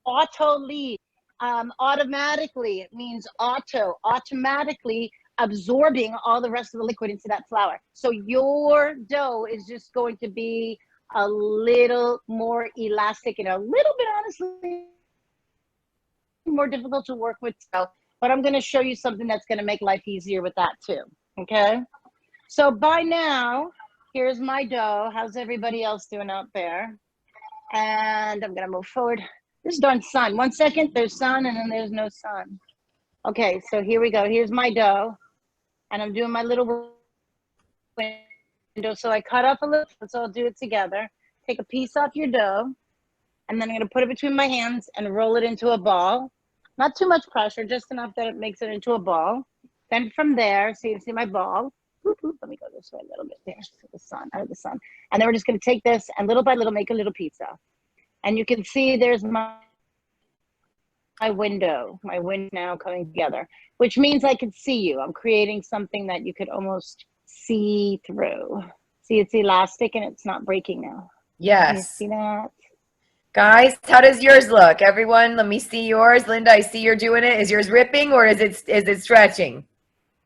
auto lead. Automatically, it means automatically absorbing all the rest of the liquid into that flour. So your dough is just going to be a little more elastic and a little bit, honestly, more difficult to work with. But I'm going to show you something that's going to make life easier with that too. Okay. So by now, here's my dough. How's everybody else doing out there? And I'm going to move forward. This darn sun. 1 second, there's sun, and then there's no sun. Okay, so here we go. Here's my dough, and I'm doing my little window. So I cut off a little, so I'll do it together. Take a piece off your dough, and then I'm going to put it between my hands and roll it into a ball. Not too much pressure, just enough that it makes it into a ball. Then from there, so you can see my ball. Let me go this way a little bit there. So the sun, out of the sun. And then we're just going to take this and little by little make a little pizza. And you can see there's my window now coming together, which means I can see you. I'm creating something that you could almost see through. See, it's elastic and it's not breaking now. Yes. Can you see that? Guys, how does yours look? Everyone, let me see yours. Linda, I see you're doing it. Is yours ripping or is it stretching?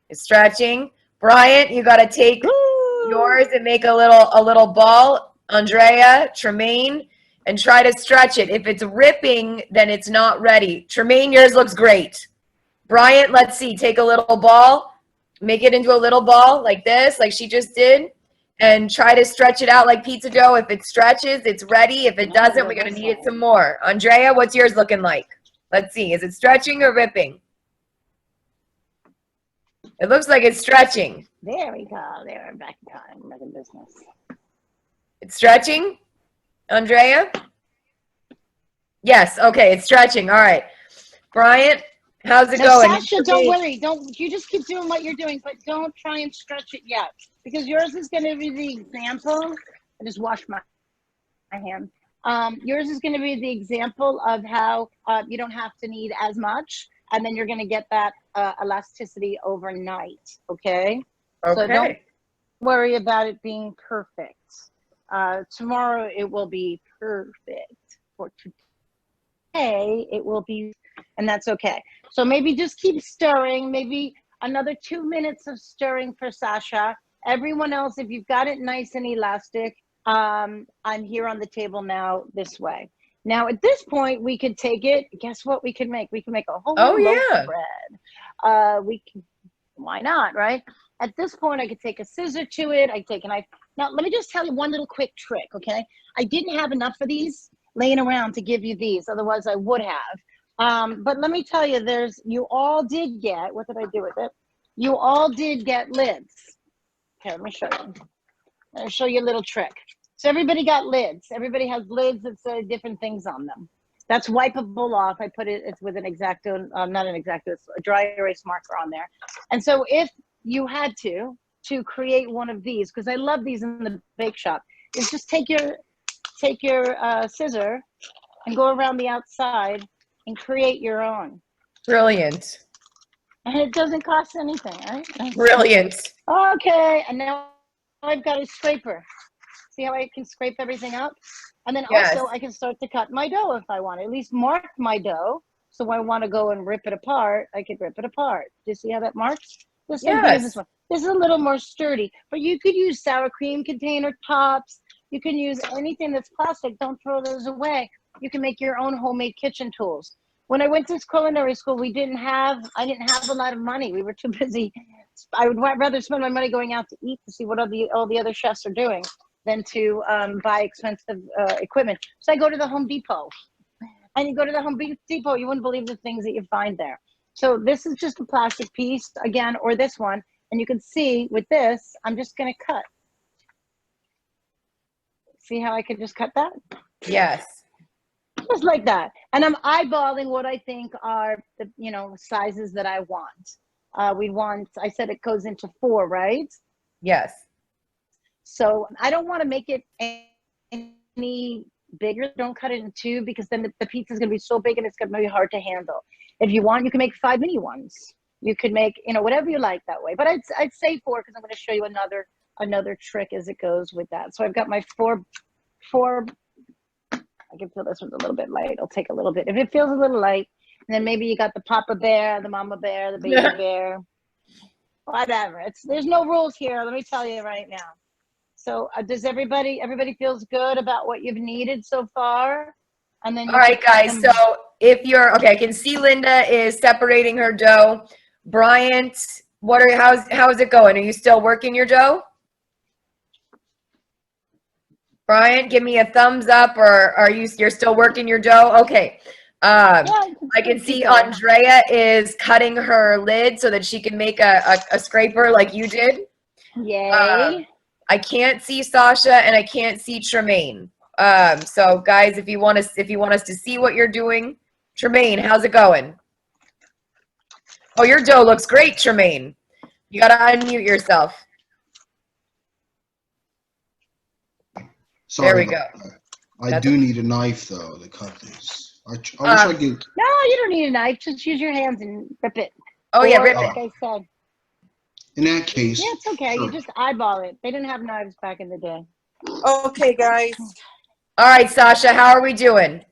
It's stretching. Bryant, you got to take yours and make a little ball. Andrea, Tremaine, and try to stretch it. If it's ripping, then it's not ready. Tremaine, yours looks great. Bryant, let's see. Take a little ball. Make it into a little ball like this, like she just did. And try to stretch it out like pizza dough. If it stretches, it's ready. If it doesn't, we're going to need it some more. Andrea, what's yours looking like? Let's see. Is it stretching or ripping? It looks like it's stretching. There we go. There, we're back in time. We're in business. It's stretching? Andrea? Yes. Okay. It's stretching. All right. Bryant, How's it Now, going? Sasha, don't worry. You just keep doing what you're doing, but don't try and stretch it yet, because yours is going to be the example. I just washed my hand. Yours is going to be the example of how you don't have to need as much, and then you're going to get that elasticity overnight. Okay. So don't worry about it being perfect. Tomorrow it will be perfect. For today it will be, and that's okay. So maybe just keep stirring. Maybe another 2 minutes of stirring for Sasha. Everyone else, if you've got it nice and elastic, I'm here on the table now this way. Now at this point we could take it. Guess what we can make? We can make a whole loaf of bread. We can, why not, right? At this point I could take a scissor to it. I take a knife. Now let me just tell you one little quick trick, okay? I didn't have enough of these laying around to give you these, otherwise I would have. But let me tell you, you all did get, what did I do with it? You all did get lids. Okay, let me show you. I'll show you a little trick. So everybody got lids. Everybody has lids that say different things on them. That's wipeable off. I put it's with an X-Acto, not an X-Acto, it's a dry erase marker on there. And so if you had to create one of these, because I love these in the bake shop, is just take your scissor and go around the outside and create your own. Brilliant. And it doesn't cost anything, right? Brilliant. Okay, and now I've got a scraper. See how I can scrape everything up? And then also I can start to cut my dough if I want, at least mark my dough. So when I want to go and rip it apart, I could rip it apart. Do you see how that marks? The same thing as this one. This is a little more sturdy, but you could use sour cream container tops. You can use anything that's plastic. Don't throw those away. You can make your own homemade kitchen tools. When I went to culinary school, I didn't have a lot of money. We were too busy. I would rather spend my money going out to eat to see what all the other chefs are doing than to buy expensive equipment. So I go to the Home Depot. And you go to the Home Depot, you wouldn't believe the things that you find there. So this is just a plastic piece, again, or this one. And you can see with this, I'm just going to cut. See how I could just cut that? Yes. Just like that. And I'm eyeballing what I think are the, sizes that I want. I said it goes into 4, right? Yes. So I don't want to make it any bigger. Don't cut it in 2, because then the pizza is going to be so big and it's going to be hard to handle. If you want, you can make 5 mini ones. You could make, whatever you like that way. But I'd say 4, because I'm going to show you another trick as it goes with that. So I've got my 4. I can feel this one's a little bit light. I'll take a little bit. If it feels a little light, and then maybe you got the Papa Bear, the Mama Bear, the Baby Bear, whatever. There's no rules here. Let me tell you right now. So does everybody feels good about what you've needed so far? And then all right, guys. So if you're okay, I can see Linda is separating her dough. Bryant, how's it going? Are you still working your dough? Bryant, give me a thumbs up, or you're still working your dough? Okay. I can see Andrea is cutting her lid so that she can make a scraper like you did. Yay. I can't see Sasha and I can't see Tremaine. So guys, if you want us to see what you're doing, Tremaine, how's it going? Oh, your dough looks great, Tremaine. You gotta unmute yourself. Sorry, there we go. I do need a knife though to cut this. I wish I could. No, you don't need a knife. Just use your hands and rip it. Oh yeah, rip it. Like I said. In that case. Yeah, it's okay. Sure. You just eyeball it. They didn't have knives back in the day. Okay, guys. All right, Sasha, how are we doing?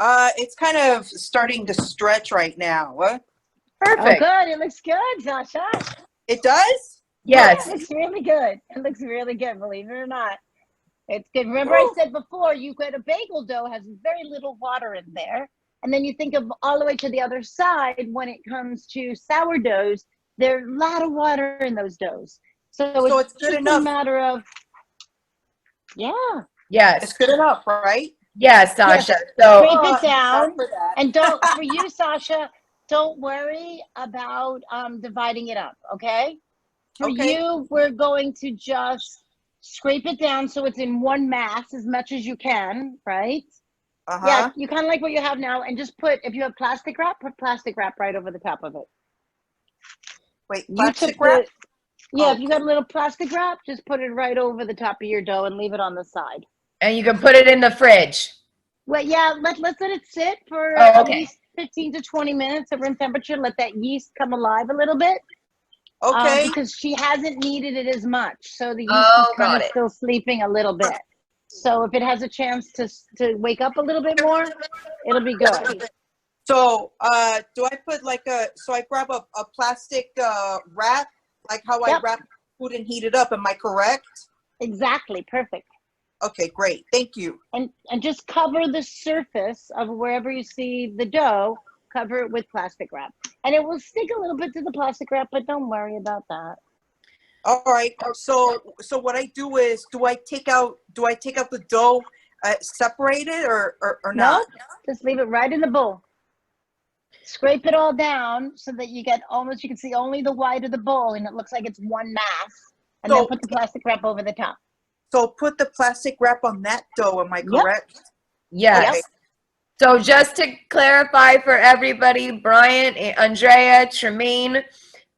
It's kind of starting to stretch right now. What? Perfect. Oh, good. It looks good, Sasha. It does? Yes. Yeah, it looks really good. It looks really good, believe it or not. It's good. Remember I said before, you get a bagel dough has very little water in there. And then you think of all the way to the other side when it comes to sourdoughs, there's a lot of water in those doughs. So it's good enough. A matter of, yeah. Yes. It's good enough, right? Yes, Sasha. Yes. So scrape it down. And for you, Sasha, don't worry about dividing it up, okay? For you, we're going to just scrape it down so it's in one mass as much as you can, right? Yeah, you kind of like what you have now, and just put, if you have plastic wrap, put plastic wrap right over the top of it. Wait, You plastic took wrap? yeah, if you got a little plastic wrap, just put it right over the top of your dough and leave it on the side. And you can put it in the fridge. Well, yeah, let's let it sit for Oh, at okay. least 15 to 20 minutes at room temperature. Let that yeast come alive a little bit. Okay. Because she hasn't kneaded it as much, so the yeast is Oh, kind got of it. still sleeping a little bit. So if it has a chance to wake up a little bit more, it'll be good. So, do I put like so I grab a plastic wrap, like how I Yep. wrap food and heat it up, am I correct? Exactly, perfect. Okay, great, thank you. And just cover the surface of wherever you see the dough, cover it with plastic wrap. And it will stick a little bit to the plastic wrap, but don't worry about that. All right, so what I do is, do I take out the dough, separate it or not? No, just leave it right in the bowl. Scrape it all down so that you get almost, you can see only the white of the bowl and it looks like it's one mass. And then put the plastic wrap over the top. So put the plastic wrap on that dough, am I Yep. correct? Yes. Yep. So just to clarify for everybody, Brian, Andrea, Tremaine,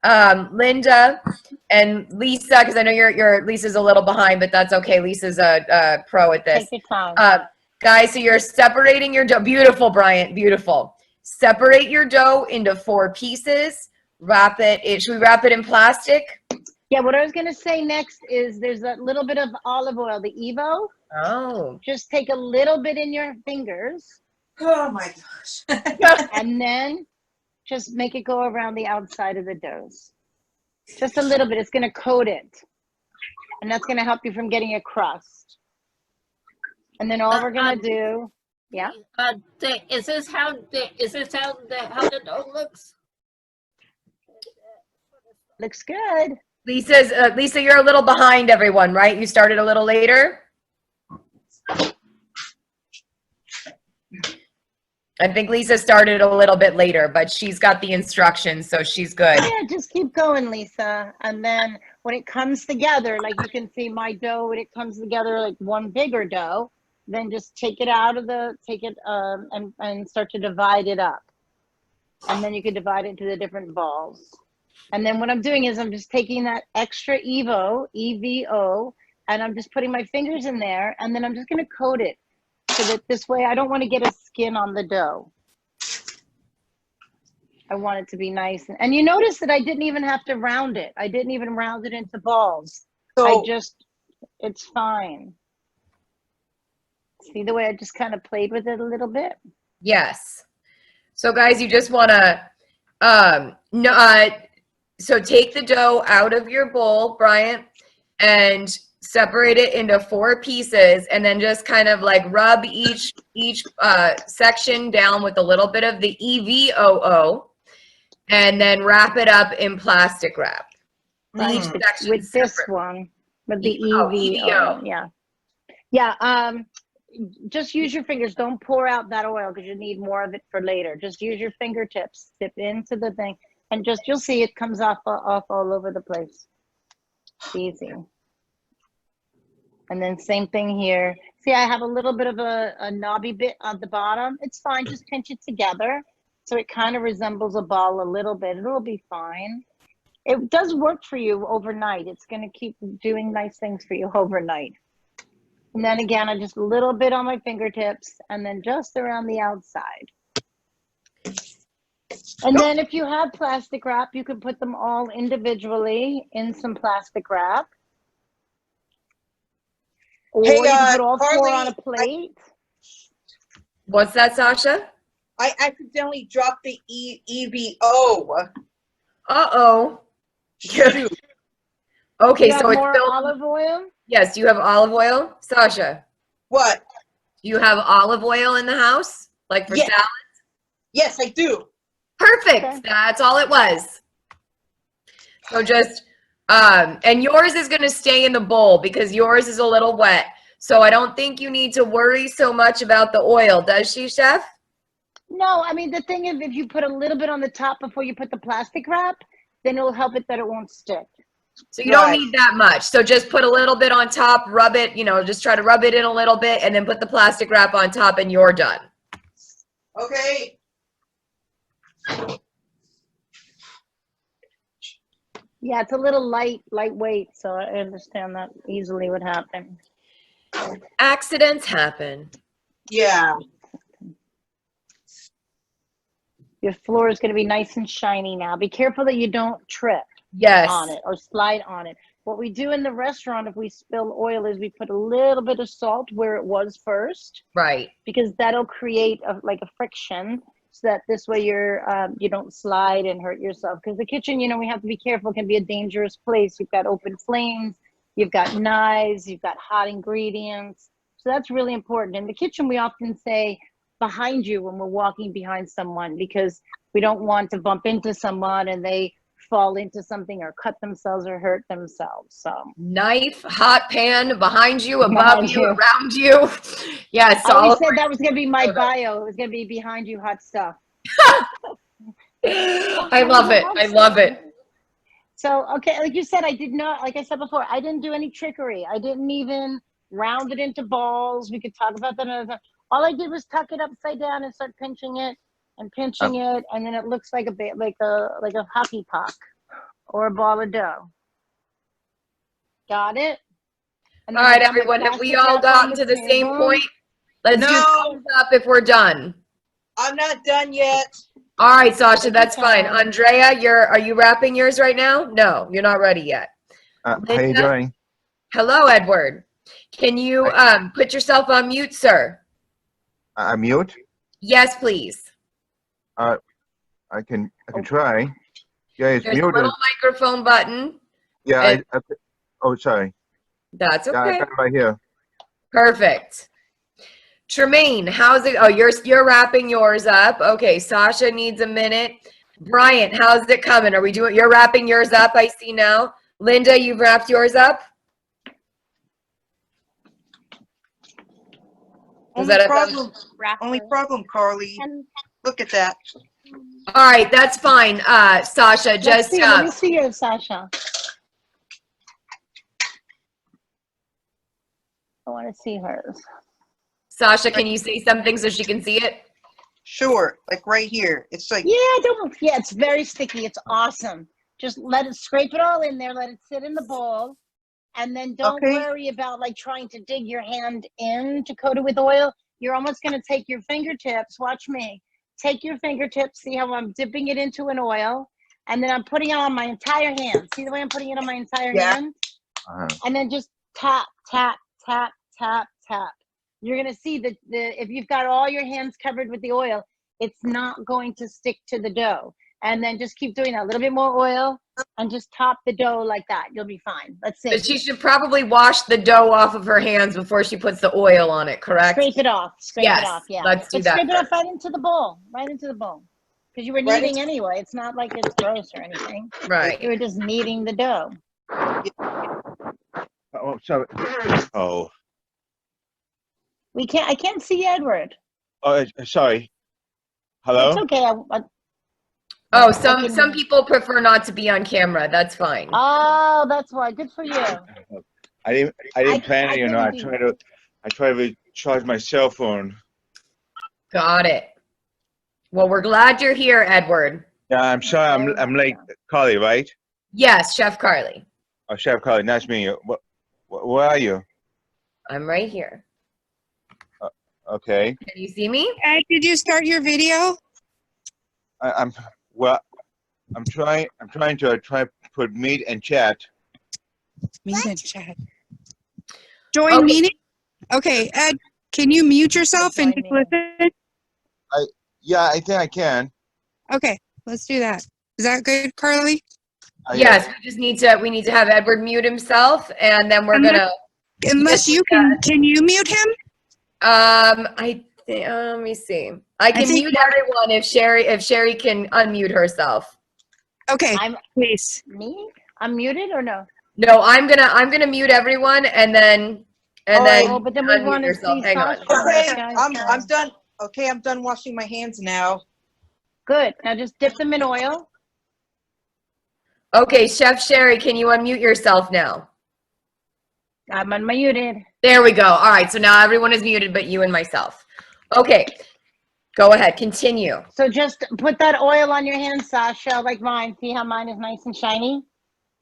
Linda, and Lisa, because I know Lisa's a little behind, but that's okay. Lisa's a pro at this. Take your time. Guys, so you're separating your dough. Beautiful, Brian. Beautiful. Separate your dough into 4 pieces. Wrap it. Should we wrap it in plastic? Yeah, what I was going to say next is there's that little bit of olive oil, the Evo. Oh. Just take a little bit in your fingers. Oh my gosh. And then just make it go around the outside of the doughs. Just a little bit. It's going to coat it. And that's going to help you from getting a crust. And then all we're going to do, yeah. Is this how the dough looks? Looks good. Lisa, you're a little behind everyone, right? You started a little later? I think Lisa started a little bit later, but she's got the instructions, so she's good. Yeah, just keep going, Lisa. And then when it comes together, like you can see my dough, when it comes together like one bigger dough, then just take it and start to divide it up. And then you can divide it into the different balls. And then what I'm doing is I'm just taking that extra EVO, and I'm just putting my fingers in there, and then I'm just going to coat it so that this way I don't want to get a skin on the dough. I want it to be nice. And you notice that I didn't even have to round it. I didn't even round it into balls. So, It's fine. See the way I just kind of played with it a little bit? Yes. So guys, you just want to, so take the dough out of your bowl, Brian, and separate it into 4 pieces, and then just kind of like rub each section down with a little bit of the EVOO, and then wrap it up in plastic wrap. Right, Each section with this separate. one, with the EVO. EVO. Yeah. Yeah. Just use your fingers. Don't pour out that oil because you need more of it for later. Just use your fingertips, dip into the thing, and just, you'll see it comes off all over the place. Easy. And then same thing here. See, I have a little bit of a knobby bit on the bottom. It's fine. Just pinch it together so it kind of resembles a ball a little bit. It'll be fine. It does work for you overnight. It's going to keep doing nice things for you overnight. And then again, I just a little bit on my fingertips and then just around the outside. And then if you have plastic wrap, you can put them all individually in some plastic wrap. Or Hey, you can put all 4 Karly, on a plate. What's that, Sasha? I accidentally dropped the EVO. Uh-oh. Shoot. Okay, You so have it's more still, olive oil? yes, you have olive oil. Sasha, What? do you have olive oil in the house? Like for Yeah. salad? Yes, I do. Perfect. Okay. That's all it was. So just, and yours is going to stay in the bowl because yours is a little wet. So I don't think you need to worry so much about the oil. Does she, Chef? No, I mean, the thing is, if you put a little bit on the top before you put the plastic wrap, then it'll help it that it won't stick. So you don't Right. need that much. So just put a little bit on top, rub it, just try to rub it in a little bit, and then put the plastic wrap on top, and you're done. Okay. Yeah, it's a little lightweight, so I understand that easily would happen. Accidents happen. Yeah. Your floor is going to be nice and shiny now. Be careful that you don't trip Yes. on it or slide on it. What we do in the restaurant if we spill oil is we put a little bit of salt where it was first, Right. because that'll create a friction, so that this way you don't slide and hurt yourself. Because the kitchen, we have to be careful. It can be a dangerous place. You've got open flames, you've got knives, you've got hot ingredients. So that's really important. In the kitchen, we often say behind you when we're walking behind someone, because we don't want to bump into someone and they fall into something or cut themselves or hurt themselves. So Knife, hot pan, behind you, above Behind you, you. around you. Yes. I always all said that was going to be my Okay. bio. It was going to be behind you hot stuff. I love it. I love it. So, okay, like you said, I did not, like I said before, I didn't do any trickery. I didn't even round it into balls. We could talk about that another time. All I did was tuck it upside down and start pinching it, and then it looks like a hockey puck or a ball of dough. Got it? And All then I right, got my everyone. Have we plastic all wrap on gotten to the same table. point? Let's do No. thumbs up if we're done. I'm not done yet. All right, Sasha, Take that's your fine. time. Andrea, are you wrapping yours right now? No, you're not ready yet. How you Linda? doing? Hello, Edward. Can you put yourself on mute, sir? I'm mute. Yes, please. I can try. Yeah, it's There's a muted. little microphone button. Yeah. Oh, sorry. That's Yeah, I okay. got it right here. Perfect. Tremaine, how's it? Oh, you're wrapping yours up. Okay, Sasha needs a minute. Bryant, how's it coming? You're wrapping yours up, I see now. Linda, you've wrapped yours up? Only problem, Carly. And Look at that. All right, that's fine. Sasha, just Let me see yours, Sasha. I want to see hers. Sasha, can you say something so she can see it? Sure, like right here. It's like Yeah, it's very sticky. It's awesome. Just scrape it all in there, let it sit in the bowl, and then don't worry about trying to dig your hand in to coat it with oil. You're almost going to take your fingertips. Watch me. Take your fingertips. See how I'm dipping it into an oil, and then I'm putting it on my entire hand. See the way I'm putting it on my entire hand? And then just tap, tap, tap, tap, tap. You're going to see that if you've got all your hands covered with the oil, it's not going to stick to the dough. And then just keep doing that. A little bit more oil and just top the dough like that. You'll be fine. Let's see. But she should probably wash the dough off of her hands before she puts the oil on it, correct? Scrape it off. Scrape Yes, it off, yeah. let's do that Scrape it off first. right into the bowl. Right into the bowl. Because you were Right kneading anyway. It's not like it's gross or anything. Right. You were just kneading the dough. Oh, sorry. Oh. I can't see Edward. Oh, sorry. Hello? It's okay. Oh, some people prefer not to be on camera. That's fine. Oh, that's why. Good for you. I didn't plan it. couldn't I do try to charge my cell phone. Got it. Well, we're glad you're here, Edward. Yeah, I'm sorry. I'm late. Carly, right? Yes, Chef Karly. Oh, Chef Carly. Nice meeting you. Where are you? I'm right here. Okay. Can you see me? Ed, did you start your video? I'm trying to put meet and chat. Meet and chat. Join Okay. meeting? Okay, Ed, can you mute yourself and just Join meeting. listen? Yeah, I think I can. Okay, let's do that. Is that good, Carly? Yes, we need to have Edward mute himself, and then we're gonna. Unless you can you mute him? Let me see. I can mute everyone if Sherry can unmute herself. Okay, I'm please. me? I'm muted or no? No, I'm gonna mute everyone and then Oh, but then we unmute want to yourself. see Hang on. Sasha. okay. Guys, I'm done. Okay, I'm done washing my hands now. Good. Now just dip them in oil. Okay, Chef Sherry, can you unmute yourself now? I'm unmuted. There we go. All right, so now everyone is muted but you and myself. Okay, go ahead, continue. So just put that oil on your hand, Sasha, like mine. See how mine is nice and shiny?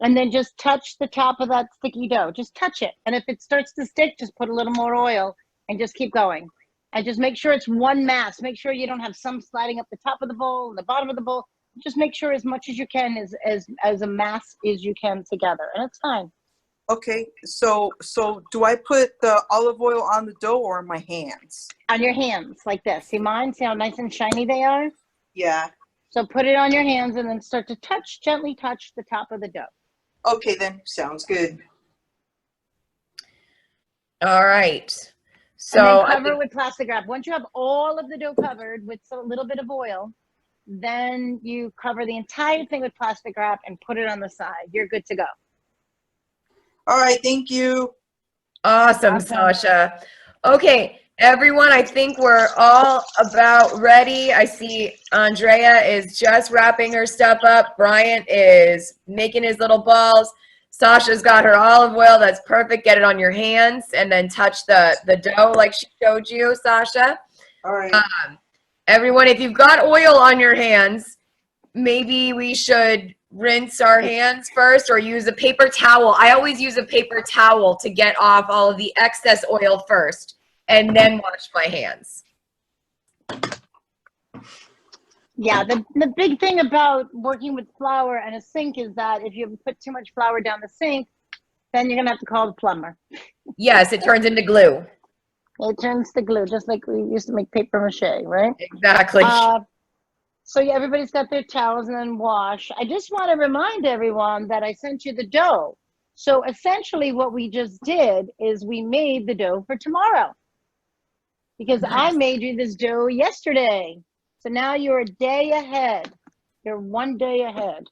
And then just touch the top of that sticky dough. Just touch it. And if it starts to stick, just put a little more oil and just keep going. And just make sure it's one mass. Make sure you don't have some sliding up the top of the bowl and the bottom of the bowl. Just make sure as much as you can as a mass as you can together. And it's fine. Okay, so do I put the olive oil on the dough or in my hands? On your hands like this. See mine? See how nice and shiny they are? Yeah. So put it on your hands and then start to touch, gently touch the top of the dough. Okay, then. Sounds good. All right. And So then cover with plastic wrap. Once you have all of the dough covered with a little bit of oil, then you cover the entire thing with plastic wrap and put it on the side. You're good to go. All right, thank you. awesome, Awesome. Sasha. Okay, everyone, I think we're all about ready. I see Andrea is just wrapping her stuff up. Bryant is making his little balls. Sasha's got her olive oil. That's perfect. Get it on your hands and then touch the dough like she showed you, Sasha. All right. Everyone, if you've got oil on your hands, maybe we should rinse our hands first or use a paper towel. I always use a paper towel to get off all of the excess oil first and then wash my hands. Yeah, the big thing about working with flour and a sink is that if you put too much flour down the sink, then you're gonna have to call the plumber. Yes, it turns into glue. It turns to glue, just like we used to make paper mache, right? Exactly. So yeah, everybody's got their towels and then wash. I just want to remind everyone that I sent you the dough. So essentially what we just did is we made the dough for tomorrow. Because I made you this dough yesterday. So now you're a day ahead. You're one day ahead.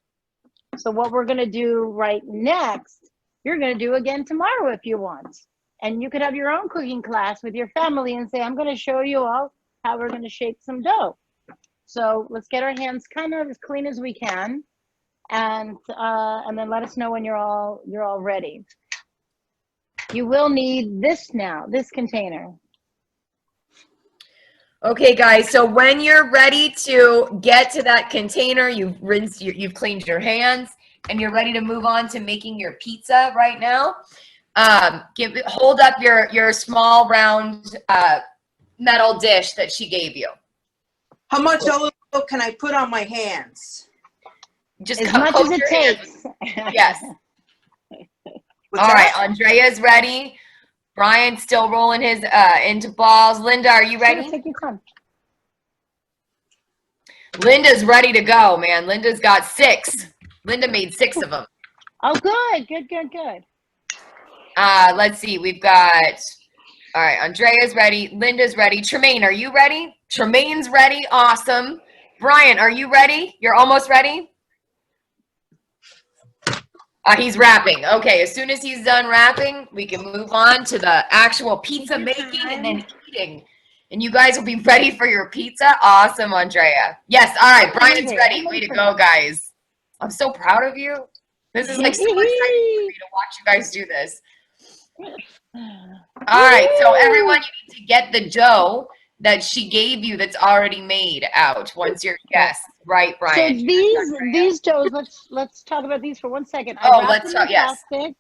So what we're going to do right next, you're going to do again tomorrow if you want. And you could have your own cooking class with your family and say, I'm going to show you all how we're going to shape some dough. So let's get our hands kind of as clean as we can. And then let us know when you're all ready. You will need this now, this container. Okay, guys, so when you're ready to get to that container, you've rinsed, you've cleaned your hands, and you're ready to move on to making your pizza right now. Hold up your small round metal dish that she gave you. How much olive oil can I put on my hands? Just As much as it takes. Yes. What's All right, that? Andrea's ready. Brian's still rolling his into balls. Linda, are you ready? Sure, take your time. Linda's ready to go, man. Linda's got 6. Linda made 6 of them. Oh, good. Let's see. We've got, all right, Andrea's ready. Linda's ready. Tremaine, are you ready? Tremaine's ready. Awesome. Brian, are you ready? You're almost ready? He's wrapping. Okay, as soon as he's done wrapping, we can move on to the actual pizza making and then eating. And you guys will be ready for your pizza? Awesome, Andrea. Yes, all right, Brian's ready. Way to go, guys. I'm so proud of you. This is like so exciting for me to watch you guys do this. All right, so everyone, you need to get the dough that she gave you that's already made out once you're yes, right, Brian? So these doughs, let's talk about these for 1 second. Oh, I wrapped let's them in talk, yes. plastic.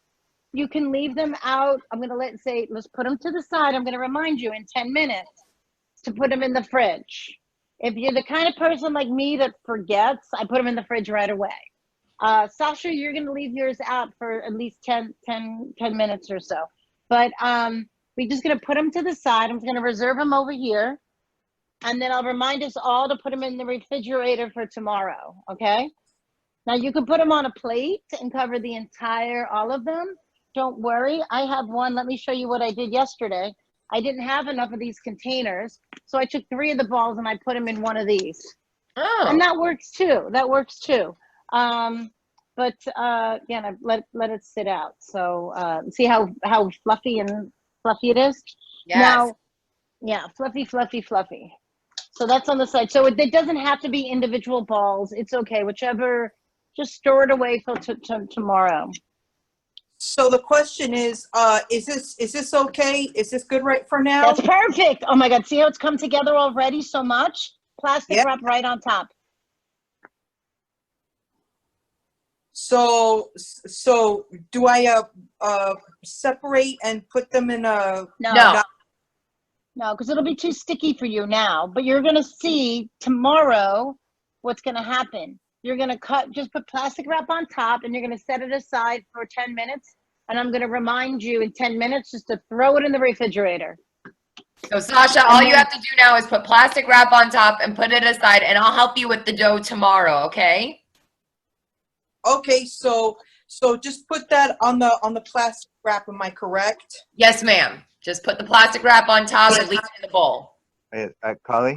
You can leave them out. I'm gonna let's put them to the side. I'm gonna remind you in 10 minutes to put them in the fridge. If you're the kind of person like me that forgets, I put them in the fridge right away. Sasha, you're gonna leave yours out for at least 10 minutes or so. But we're just gonna put them to the side. I'm gonna reserve them over here. And then I'll remind us all to put them in the refrigerator for tomorrow, okay? Now you can put them on a plate and cover the entire, all of them. Don't worry, I have one. Let me show you what I did yesterday. I didn't have enough of these containers, so I took 3 of the balls and I put them in one of these. Oh. And that works too, But again, I let it sit out. So see how fluffy it is? Yes. Now, yeah, fluffy. So that's on the side. So it doesn't have to be individual balls. It's okay, whichever just store it away till tomorrow. So the question is this okay? Is this good right for now? That's perfect. Oh my God, see how it's come together already so much? Plastic Yeah. wrap right on top. So do I separate and put them in a? No. No, because it'll be too sticky for you now. But you're gonna see tomorrow what's gonna happen. You're gonna just put plastic wrap on top, and you're gonna set it aside for 10 minutes. And I'm gonna remind you in 10 minutes just to throw it in the refrigerator. So Sasha, all you have to do now is put plastic wrap on top and put it aside, and I'll help you with the dough tomorrow, okay? Okay, so just put that on the plastic wrap. Am I correct? Yes, ma'am. Just put the plastic wrap on top and leave it in the bowl. Hey, Carly?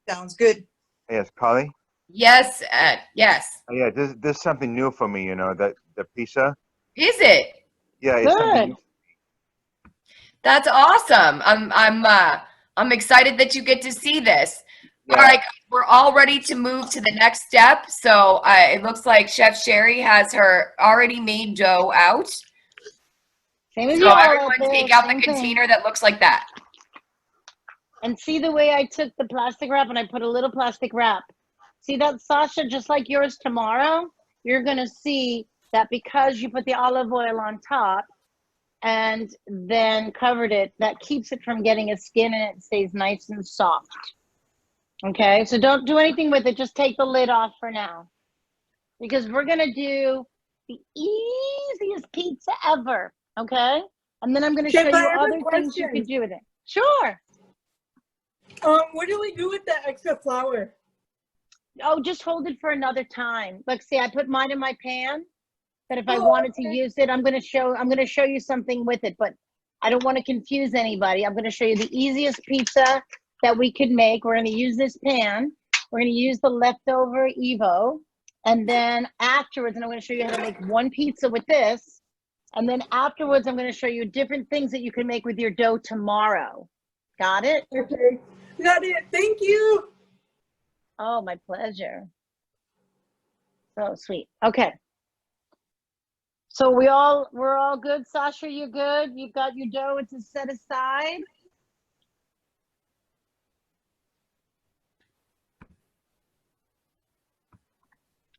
Sounds good. Yes, Carly? Yes, Ed. Yes. Oh, yeah, this is something new for me, you know, the pizza. Is it? Yeah, it's something Good. new. That's awesome. I'm excited that you get to see this. Yeah. All right, we're all ready to move to the next step. So it looks like Chef Sherry has her already made dough out. Same as So you all out everyone there, take out the same thing. container that looks like that. And see the way I took the plastic wrap and I put a little plastic wrap. See that, Sasha? Just like yours tomorrow, you're going to see that because you put the olive oil on top and then covered it, that keeps it from getting a skin and it stays nice and soft. Okay, so don't do anything with it. Just take the lid off for now. Because we're going to do the easiest pizza ever. Okay? And then I'm going to show Chef, you I have a other things you question. could do with it. Sure. What do we do with the extra flour? Oh, just hold it for another time. Like, see, I put mine in my pan. That if I Oh, wanted to okay. use it, I'm gonna show you something with it, but I don't want to confuse anybody. I'm gonna show you the easiest pizza that we could make. We're gonna use this pan. We're gonna use the leftover Evo, and then afterwards, and I'm gonna show you how to make one pizza with this, and then afterwards, I'm gonna show you different things that you can make with your dough tomorrow. Got it? Okay. Got it. Thank you. Oh, my pleasure. So sweet. Okay. So we're all good. Sasha, you good? You've got your dough to set aside.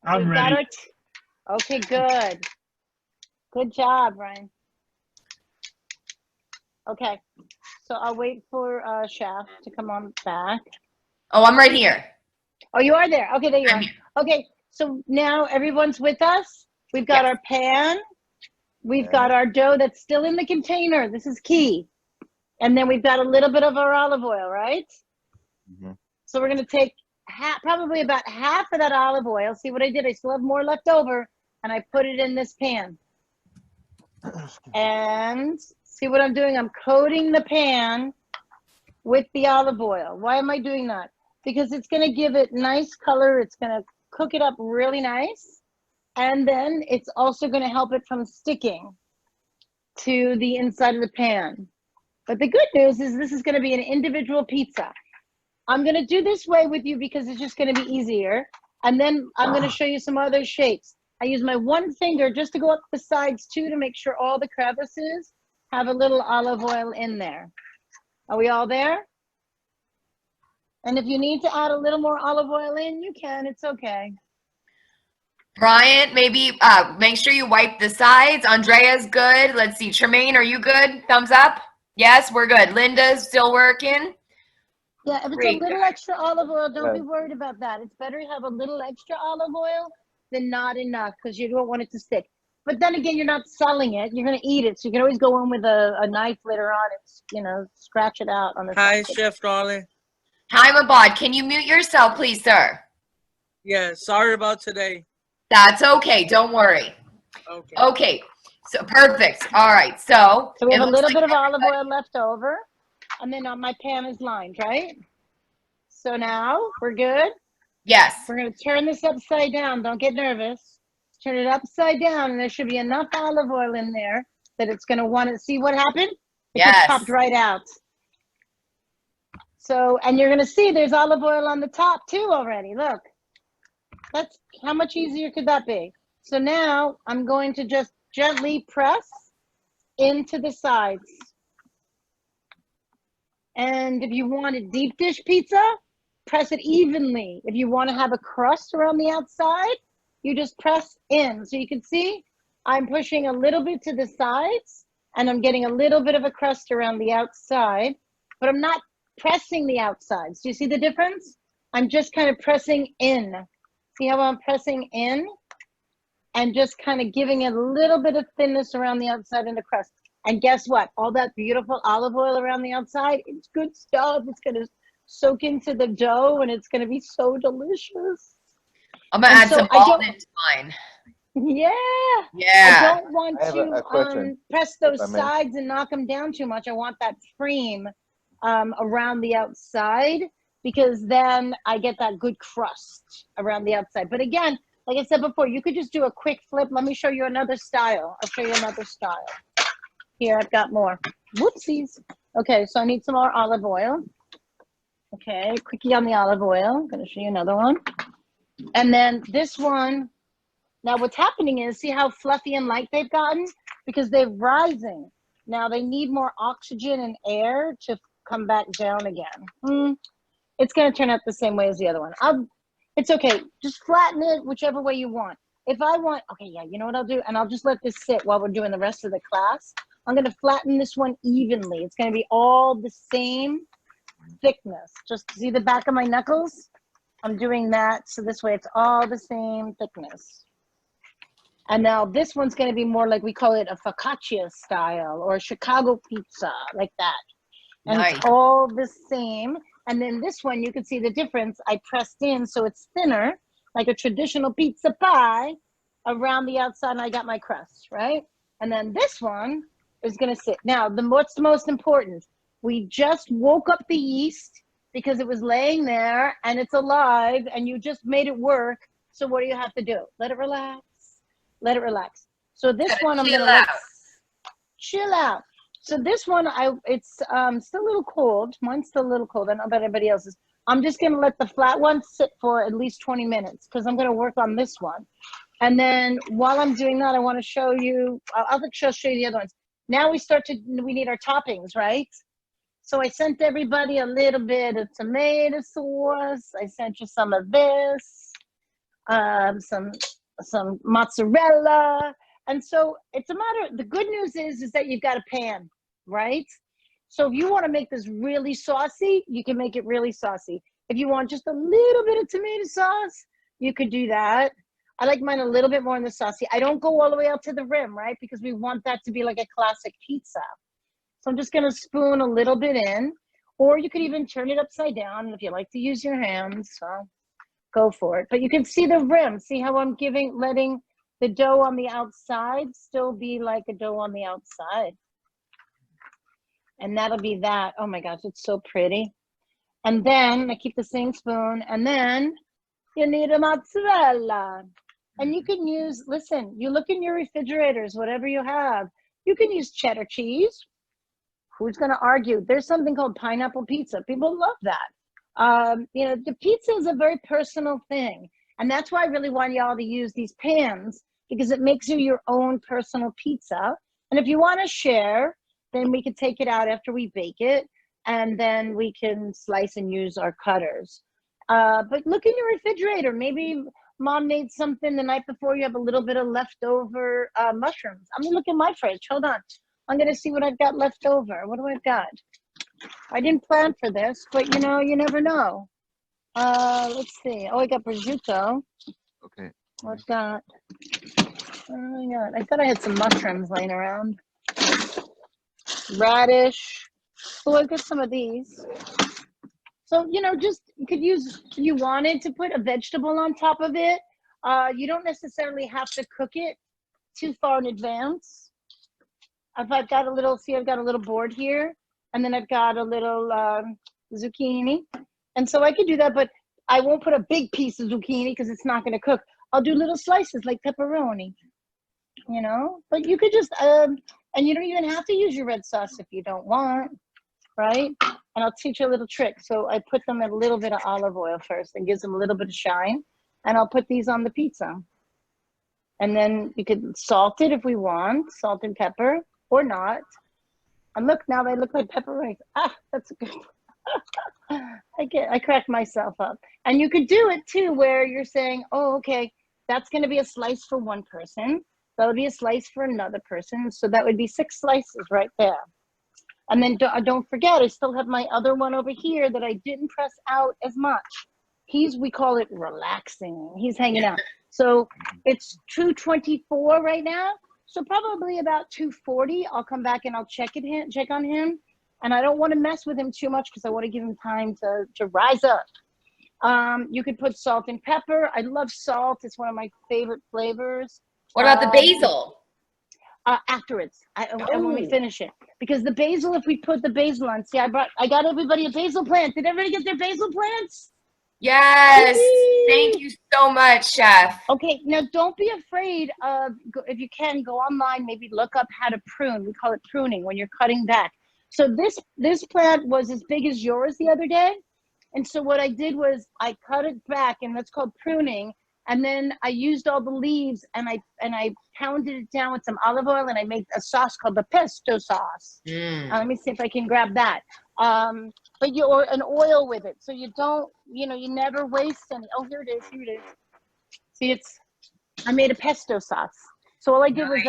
I'm ready. Okay, good. Good job, Ryan. Okay, so I'll wait for Chef to come on back. Oh, I'm right here. Oh, you are there. Okay, there you I'm are. here. Okay, so now everyone's with us. We've got our pan. We've got our dough that's still in the container. This is key. And then we've got a little bit of our olive oil, right? Mhm. So we're going to take probably about half of that olive oil. See what I did? I still have more left over, and I put it in this pan. And see what I'm doing? I'm coating the pan with the olive oil. Why am I doing that? Because it's going to give it nice color. It's going to cook it up really nice. And then it's also going to help it from sticking to the inside of the pan. But the good news is this is going to be an individual pizza. I'm going to do this way with you because it's just going to be easier. And then I'm going to show you some other shapes. I use my one finger just to go up the sides too to make sure all the crevices have a little olive oil in there. Are we all there? And if you need to add a little more olive oil in, you can. It's okay. Brian, maybe make sure you wipe the sides. Andrea's good. Let's see. Tremaine, are you good? Thumbs up. Yes, we're good. Linda's still working. Yeah, if it's Great. a little extra olive oil, don't be Right. worried about that. It's better to have a little extra olive oil than not enough because you don't want it to stick. But then again, you're not selling it. You're going to eat it. So you can always go in with a knife later on and, scratch it out on the Hi, side. Chef Karly. Hi, Mabad. Can you mute yourself, please, sir? Yeah, sorry about today. That's okay. Don't worry. Okay. Okay. So perfect. All right. So So we it have a looks little like bit of olive oil left over. And then my pan is lined, right? So now we're good. yes. We're going to turn this upside down. Don't get nervous. Turn it upside down, and there should be enough olive oil in there that it's going to want to see what happened. It Yes. just popped right out. So, and you're going to see there's olive oil on the top too already. Look, how much easier could that be? So now I'm going to just gently press into the sides. And if you want a deep dish pizza, press it evenly. If you want to have a crust around the outside, you just press in. So you can see I'm pushing a little bit to the sides and I'm getting a little bit of a crust around the outside, but I'm not pressing the outsides. Do you see the difference? I'm just kind of pressing in. See how I'm pressing in and just kind of giving it a little bit of thinness around the outside and the crust. And guess what? All that beautiful olive oil around the outside, it's good stuff. It's going to soak into the dough and it's going to be so delicious. I'm going to add some malt into mine. Yeah. Yeah. I don't want I have a question, press those if I may. sides and knock them down too much. I want that cream around the outside because then I get that good crust around the outside. But again, like I said before, you could just do a quick flip. Let me show you another style. I'll show you another style. Here, I've got more. Whoopsies. Okay, so I need some more olive oil. Okay, quickie on the olive oil. I'm going to show you another one. And then this one. Now what's happening is, see how fluffy and light they've gotten? Because they're rising. Now they need more oxygen and air to come back down again. It's going to turn out the same way as the other one. It's okay. Just flatten it whichever way you want. If I want, okay, yeah, you know what I'll do? And I'll just let this sit while we're doing the rest of the class. I'm going to flatten this one evenly. It's going to be all the same thickness. Just see the back of my knuckles? I'm doing that. So this way it's all the same thickness. And now this one's going to be more like, we call it a focaccia style or a Chicago pizza, like that. And Nice. It's all the same. And then this one, you can see the difference. I pressed in so it's thinner, like a traditional pizza pie around the outside, and I got my crust, right? And then this one is going to sit. Now, what's the most important? We just woke up the yeast because it was laying there and it's alive and you just made it work. So what do you have to do? Let it relax. Let it relax. So this one I'm going to chill out. So this one, it's still a little cold. Mine's still a little cold. I don't know about everybody else's. I'm just going to let the flat one sit for at least 20 minutes because I'm going to work on this one. And then while I'm doing that, I want to show you, I'll just show you the other ones. Now we need our toppings, right? So I sent everybody a little bit of tomato sauce. I sent you some of this, some mozzarella. And so it's a matter, the good news is that you've got a pan, right? So if you want to make this really saucy, you can make it really saucy. If you want just a little bit of tomato sauce, you could do that. I like mine a little bit more in the saucy. I don't go all the way out to the rim, right? Because we want that to be like a classic pizza. So I'm just going to spoon a little bit in, or you could even turn it upside down. And if you like to use your hands, so go for it. But you can see the rim. See how I'm letting the dough on the outside still be like a dough on the outside. And that'll be that. Oh my gosh, it's so pretty. And then I keep the same spoon. And then you need a mozzarella. And you can use, listen, you look in your refrigerators, whatever you have. You can use cheddar cheese. Who's going to argue? There's something called pineapple pizza. People love that. You know, the pizza is a very personal thing. And that's why I really want y'all to use these pans, because it makes you your own personal pizza. And if you want to share, then we can take it out after we bake it. And then we can slice and use our cutters. But look in your refrigerator. Maybe mom made something the night before. You have a little bit of leftover mushrooms. I'm going to look in my fridge. Hold on. I'm going to see what I've got left over. What do I got? I didn't plan for this, but you know, you never know. Let's see. Oh, I got prosciutto. Okay. What's that? Oh my God. I thought I had some mushrooms laying around. Radish. Oh, I've got some of these. So, you know, just you could use, if you wanted to put a vegetable on top of it, you don't necessarily have to cook it too far in advance. If I've got a little, see, I've got a little board here, and then I've got a little zucchini. And so I could do that, but I won't put a big piece of zucchini because it's not going to cook. I'll do little slices like pepperoni, you know, but you could just, and you don't even have to use your red sauce if you don't want, right? And I'll teach you a little trick. So I put them in a little bit of olive oil first. It gives them a little bit of shine. And I'll put these on the pizza. And then you could salt it if we want, salt and pepper, or not. And look, now they look like pepper rice. Ah, that's a good I cracked myself up. And you could do it too, where you're saying, oh, okay, that's going to be a slice for one person. That'll be a slice for another person. So that would be 6 slices right there. And then don't forget, I still have my other one over here that I didn't press out as much. We call it relaxing. He's hanging out. So it's 224 right now. So probably about 240. I'll come back and I'll check on him. And I don't want to mess with him too much because I want to give him time to rise up. You could put salt and pepper. I love salt. It's one of my favorite flavors. What about the basil? Afterwards, when we finish it. Because the basil, if we put the basil on, see, I got everybody a basil plant. Did everybody get their basil plants? Yes. Thank you so much, Chef. Okay, now don't be afraid of, if you can, go online, maybe look up how to prune. We call it pruning when you're cutting back. So this plant was as big as yours the other day. And so what I did was I cut it back, and that's called pruning. And then I used all the leaves and I pounded it down with some olive oil, and I made a sauce called the pesto sauce. Let me see if I can grab that. But or an oil with it. So you don't, you never waste any. Oh, here it is. See, I made a pesto sauce. So all I did was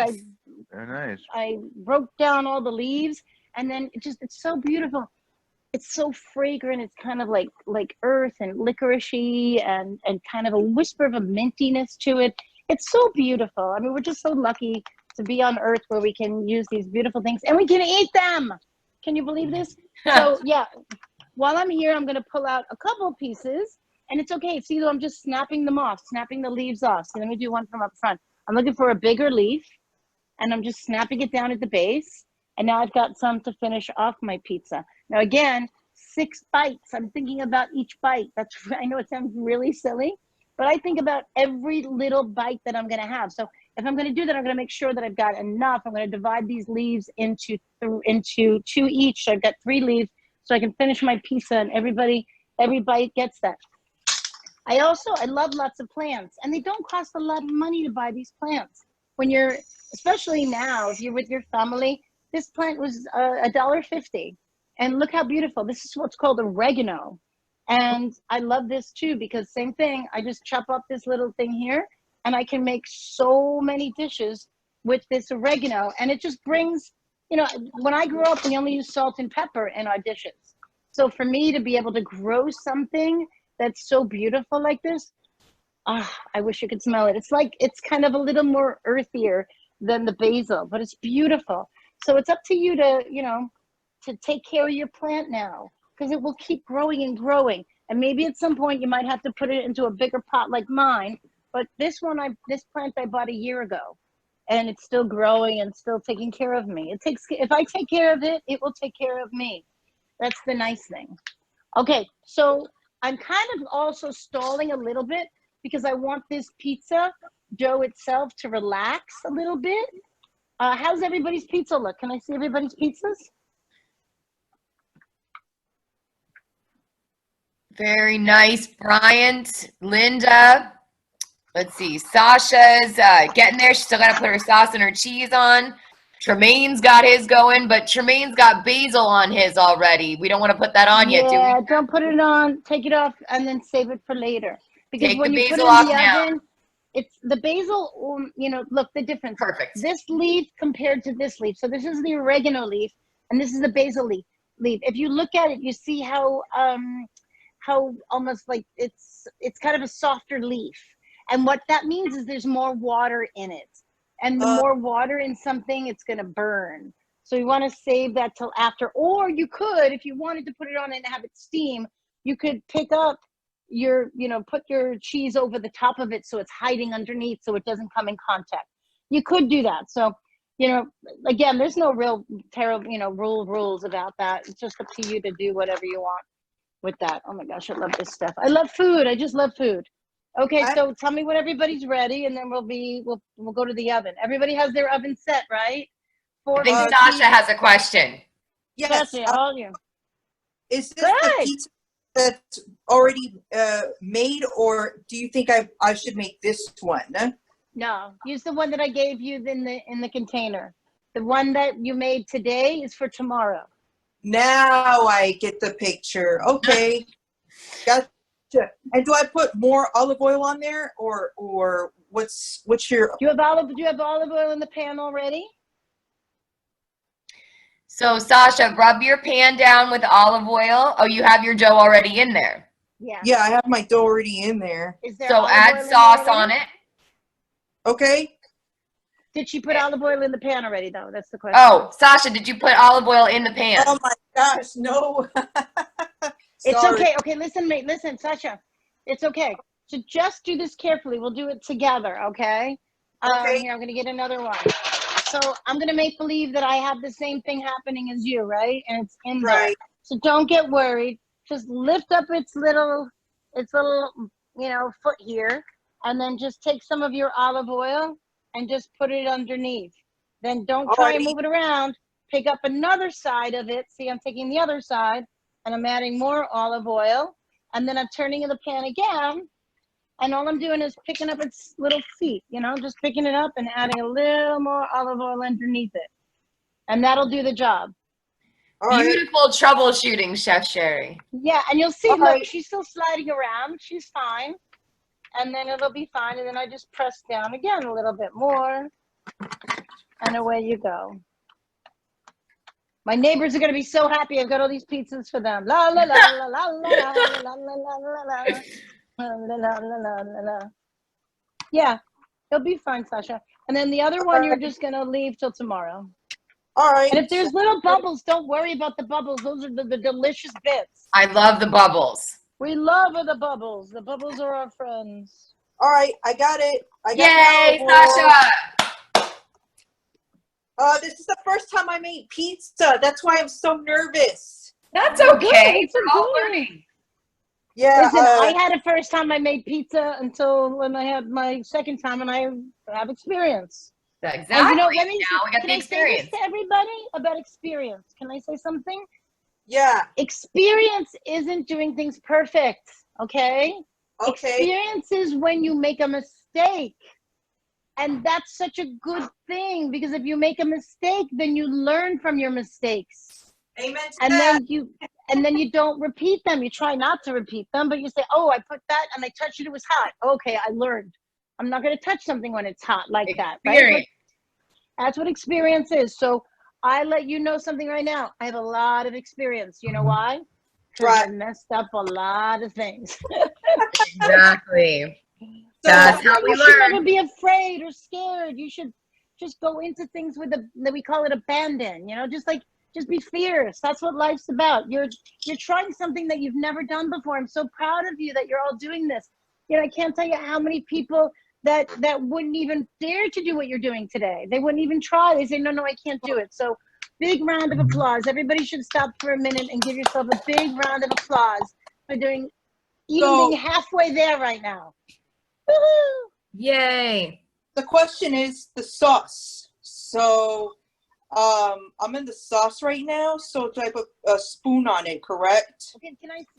Very nice. I broke down all the leaves, and then it's so beautiful. It's so fragrant. It's kind of like earth and licoricey and kind of a whisper of a mintiness to it. It's so beautiful. I mean, we're just so lucky to be on earth where we can use these beautiful things and we can eat them. Can you believe this? So yeah, while I'm here, I'm going to pull out a couple pieces, and it's okay. See, I'm just snapping them off, snapping the leaves off. So let me do one from up front. I'm looking for a bigger leaf, and I'm just snapping it down at the base. And now I've got some to finish off my pizza. Now again, 6 bites. I'm thinking about each bite. I know it sounds really silly, but I think about every little bite that I'm going to have. So if I'm going to do that, I'm going to make sure that I've got enough. I'm going to divide these leaves into 2 each. So I've got 3 leaves, so I can finish my pizza, and every bite gets that. I love lots of plants, and they don't cost a lot of money to buy these plants. Especially now, if you're with your family, this plant was $1.50. And look how beautiful. This is what's called oregano. And I love this too, because same thing. I just chop up this little thing here, and I can make so many dishes with this oregano. And it just brings, when I grew up, we only used salt and pepper in our dishes. So for me to be able to grow something that's so beautiful like this, I wish you could smell it. It's kind of a little more earthier than the basil, but it's beautiful. So it's up to you to take care of your plant now, because it will keep growing and growing. And maybe at some point you might have to put it into a bigger pot like mine. But this plant I bought a year ago, and it's still growing and still taking care of me. If I take care of it, it will take care of me. That's the nice thing. Okay, so I'm kind of also stalling a little bit because I want this pizza dough itself to relax a little bit. How's everybody's pizza look? Can I see everybody's pizzas? Very nice, Bryant, Linda. Let's see, Sasha's getting there. She's still got to put her sauce and her cheese on. Tremaine's got his going, but Tremaine's got basil on his already. We don't want to put that on yet, do we? Yeah, don't put it on. Take it off and then save it for later. Because Take when the you put basil it in off the now. oven, it's the basil, look, the difference. Perfect. This leaf compared to this leaf. So this is the oregano leaf, and this is the basil leaf. If you look at it, you see how almost like it's kind of a softer leaf. And what that means is there's more water in it. And the more water in something, it's going to burn. So you want to save that till after. Or you could, if you wanted to put it on and have it steam, you could pick up put your cheese over the top of it so it's hiding underneath so it doesn't come in contact. You could do that. So, again, there's no real terrible, rules about that. It's just up to you to do whatever you want with that. Oh my gosh, I love this stuff. I love food. I just love food. Okay, so tell me when everybody's ready, and then we'll go to the oven. Everybody has their oven set, right? I think Sasha has a question. Yes. Sasha, all you. Is this the pizza that's already made, or do you think I should make this one? No, use the one that I gave you in the container. The one that you made today is for tomorrow. Now I get the picture. Okay. Gotcha. And do I put more olive oil on there, or what's your? Do you have olive oil in the pan already? So Sasha, rub your pan down with olive oil. Oh, you have your dough already in there. Yeah. Yeah, I have my dough already in there. Is there So olive oil add in there sauce already? on it. Okay. Did she put olive oil in the pan already, though? That's the question. Oh, Sasha, did you put olive oil in the pan? Oh my gosh, no. It's Sorry. okay. Okay, listen, Sasha. It's okay. So just do this carefully. We'll do it together, okay? Okay. Here, I'm going to get another one. So I'm going to make believe that I have the same thing happening as you, right? And it's in there. Right. So don't get worried. Just lift up its little, foot here, and then just take some of your olive oil and just put it underneath. Then don't try and move it around. Pick up another side of it. See, I'm taking the other side, and I'm adding more olive oil, and then I'm turning in the pan again, and all I'm doing is picking up its little feet, just picking it up and adding a little more olive oil underneath it. And that'll do the job. All right. Beautiful troubleshooting, Chef Sherry. Yeah, and you'll see, All look, right. she's still sliding around. She's fine. And then it'll be fine. And then I just press down again a little bit more. And away you go. My neighbors are going to be so happy. I've got all these pizzas for them. La la la la la la la la la la la la. Yeah, it'll be fine, Sasha. And then the other one you're just going to leave till tomorrow. All right. And if there's little bubbles, don't worry about the bubbles. Those are the delicious bits. I love the bubbles. We love the bubbles. The bubbles are our friends. All right, I got it. I got Yay, the olive oil. Sasha! This is the first time I made pizza. That's why I'm so nervous. That's Oh, okay. good. It's We're all good. learning. Yeah. Listen, I had a first time I made pizza until when I had my second time, and I have experience. Exactly. And Now we got can the I say experience. this to everybody about experience? Can I say something? Yeah. Experience isn't doing things perfect, okay? Okay. Experience is when you make a mistake. And that's such a good thing, because if you make a mistake, then you learn from your mistakes. Amen to And that. then you don't repeat them. You try not to repeat them, but you say, oh, I put that and I touched it, it was hot. Okay, I learned. I'm not going to touch something when it's hot like that, right? Experience. That's what experience is. So I let you know something right now. I have a lot of experience. You know why? Because I messed up a lot of things. Exactly. So That's how we You should learn. never be afraid or scared. You should just go into things with we call it abandon. Just be fierce. That's what life's about. You're trying something that you've never done before. I'm so proud of you that you're all doing this. I can't tell you how many people that wouldn't even dare to do what you're doing today. They wouldn't even try. They say, no, I can't do it. So big round of applause. Everybody should stop for a minute and give yourself a big round of applause for being halfway there right now. Woo-hoo! Yay. The question is the sauce. So I'm in the sauce right now. So do I put a spoon on it, correct? Okay,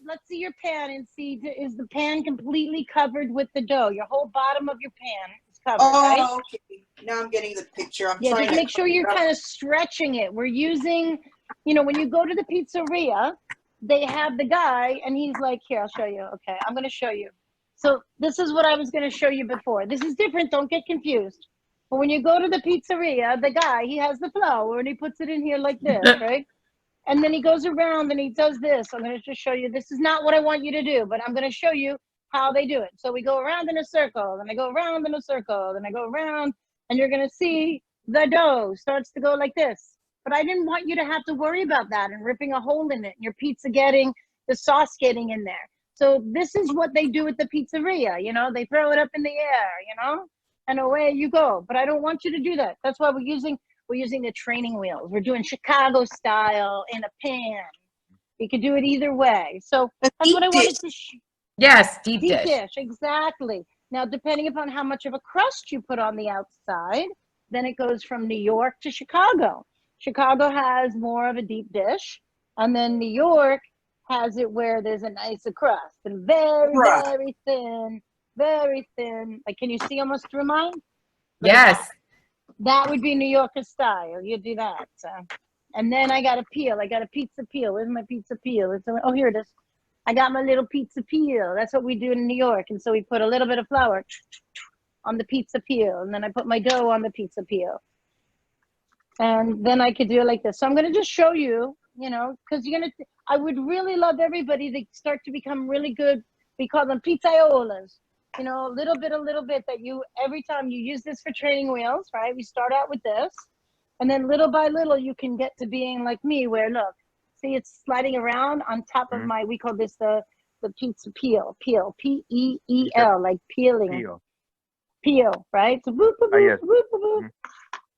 let's see your pan and see, is the pan completely covered with the dough? Your whole bottom of your pan is covered, right? Oh, okay. Now I'm getting the picture. I'm Yeah, trying just to make sure you're kind of stretching it. We're using, when you go to the pizzeria, they have the guy, and he's like, here, I'll show you. Okay, I'm going to show you. So this is what I was going to show you before. This is different. Don't get confused. But when you go to the pizzeria, the guy, he has the flour, and he puts it in here like this, right? And then he goes around, and he does this. I'm going to just show you. This is not what I want you to do, but I'm going to show you how they do it. So we go around in a circle, then I go around in a circle, then I go around, and you're going to see the dough starts to go like this. But I didn't want you to have to worry about that and ripping a hole in it and your pizza the sauce getting in there. So this is what they do at the pizzeria, they throw it up in the air, and away you go. But I don't want you to do that. That's why we're using the training wheels. We're doing Chicago style in a pan. You could do it either way. So that's what I wanted to Yes, deep Deep dish. dish, exactly. Now, depending upon how much of a crust you put on the outside, then it goes from New York to Chicago. Chicago has more of a deep dish, and then New York has it where there's a nicer crust and very, very thin, very thin. Like, can you see almost through mine? Yes. That would be New Yorker style. You do that. And then I got a peel. I got a pizza peel. Where's my pizza peel? Oh, here it is. I got my little pizza peel. That's what we do in New York. And so we put a little bit of flour on the pizza peel. And then I put my dough on the pizza peel. And then I could do it like this. So I'm going to just show you, you know, because I would really love everybody to start to become really good. We call them pizzaiolas. You know, a little bit, that you, every time you use this for training wheels, right? We start out with this. And then little by little, you can get to being like me where, look, see, it's sliding around on top of my, we call this the pizza peel, P-E-E-L, like peeling. Peel, right? So boop, boop, boop, boop, boop, boop.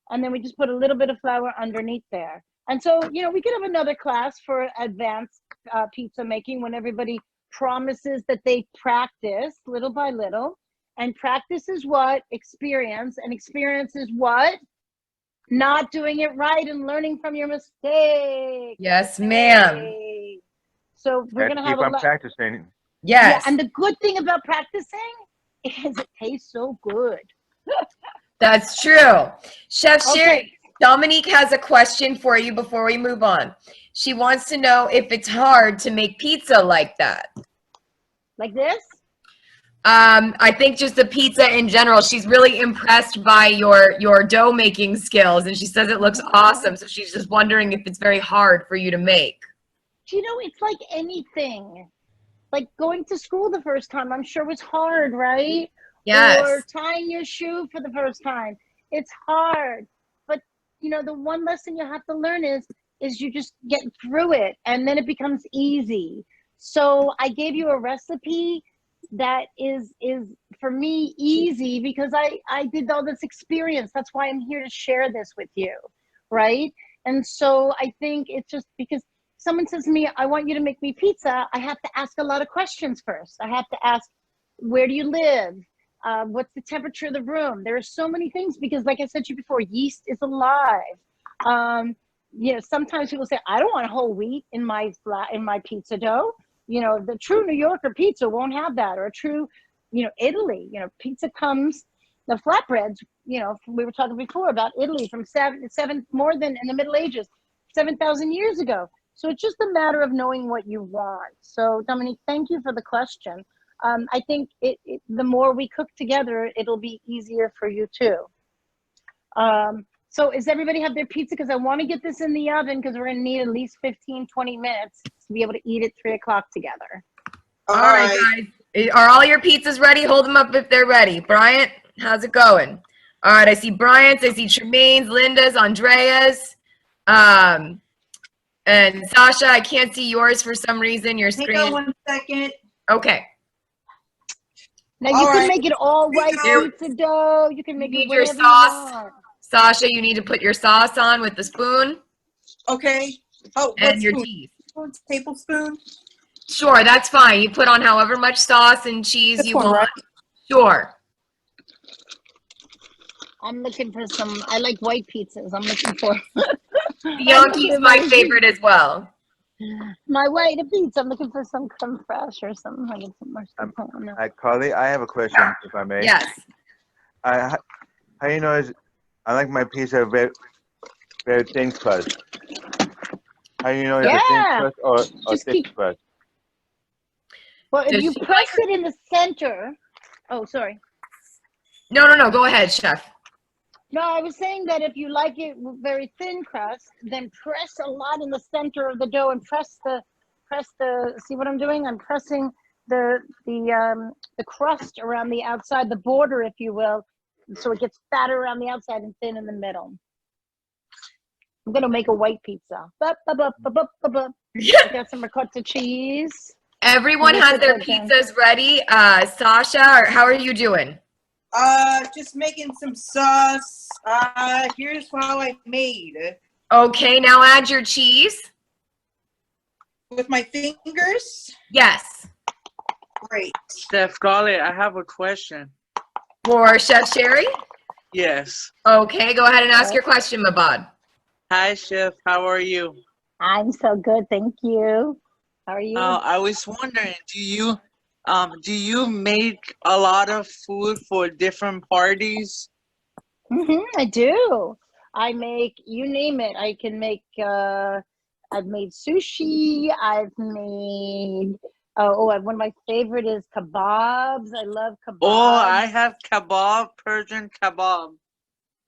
And then we just put a little bit of flour underneath there. And so, you know, we could have another class for advanced pizza making when everybody promises that they practice little by little. And practice is what? Experience. And experience is what? Not doing it right and learning from your mistakes. Yes, ma'am. So we're going to have keep on practicing. Yes. Yeah, and the good thing about practicing is it tastes so good. That's true. Chef Okay. Sherry, Dominique has a question for you before we move on. She wants to know if it's hard to make pizza like that. Like this? I think just the pizza in general. She's really impressed by your dough making skills, and she says it looks awesome. So she's just wondering if it's very hard for you to make. You know, it's like anything. Like going to school the first time, I'm sure was hard, right? Yes. Or tying your shoe for the first time. It's hard. But, you know, the one lesson you have to learn is you just get through it, and then it becomes easy. So I gave you a recipe that is for me easy because I did all this experience. That's why I'm here to share this with you, right? And so I think it's just because someone says to me, I want you to make me pizza, I have to ask a lot of questions first. I have to ask, where do you live? What's the temperature of the room? There are so many things because, like I said to you before, yeast is alive. You know, sometimes people say, I don't want whole wheat in my pizza dough. You know, the true New Yorker pizza won't have that, or a true, you know, Italy. You know, pizza comes, the flatbreads. You know, we were talking before about Italy from more than in the Middle Ages, 7,000 years ago. So it's just a matter of knowing what you want. So Dominique, thank you for the question. I think the more we cook together, it'll be easier for you too. So does everybody have their pizza? Because I want to get this in the oven because we're going to need at least 15, 20 minutes to be able to eat at 3 o'clock together. All right, guys. Are all your pizzas ready? Hold them up if they're ready. Bryant, how's it going? All right, I see Bryant's, I see Tremaine's, Linda's, Andrea's, and Sasha, I can't see yours for some reason. Your screen. Hang on 1 second. Okay. Now you can make it all white pizza dough. You can make it whatever you want. Sasha, you need to put your sauce on with the spoon. Okay. Oh, and your cheese. Tablespoon? Sure, that's fine. You put on however much sauce and cheese This you one, want. right? Sure. I'm looking for some, I like white pizzas. I'm looking for. Bianchi's my favorite as well. My white pizza. I'm looking for some creme fraiche or something. I get some more stuff on there. Carly, I have a question, if I may. Yes. How you know I like my pizza very, very thin crust? How you know it's a thin crust or thick crust? Well, if you press it in the center. Oh, sorry. No. Go ahead, Chef. No, I was saying that if you like it very thin crust, then press a lot in the center of the dough and press the. See what I'm doing? I'm pressing the crust around the outside, the border, if you will, so it gets fatter around the outside and thin in the middle. I'm gonna make a white pizza. I got some ricotta cheese. Everyone has their pizzas ready. Sasha, how are you doing? Just making some sauce. Here's how I made. Okay, now add your cheese. With my fingers? Yes. Great. Chef Karly, I have a question. For Chef Sherry? Yes. Okay, go ahead and ask your question, Mabad. Hi, Chef. How are you? I'm so good, thank you. How are you? I was wondering, do you make a lot of food for different parties? I do. I make, you name it. I can make, I've made sushi. I've made, one of my favorite is kebabs. I love kebabs. Oh, I have kebab, Persian kebab.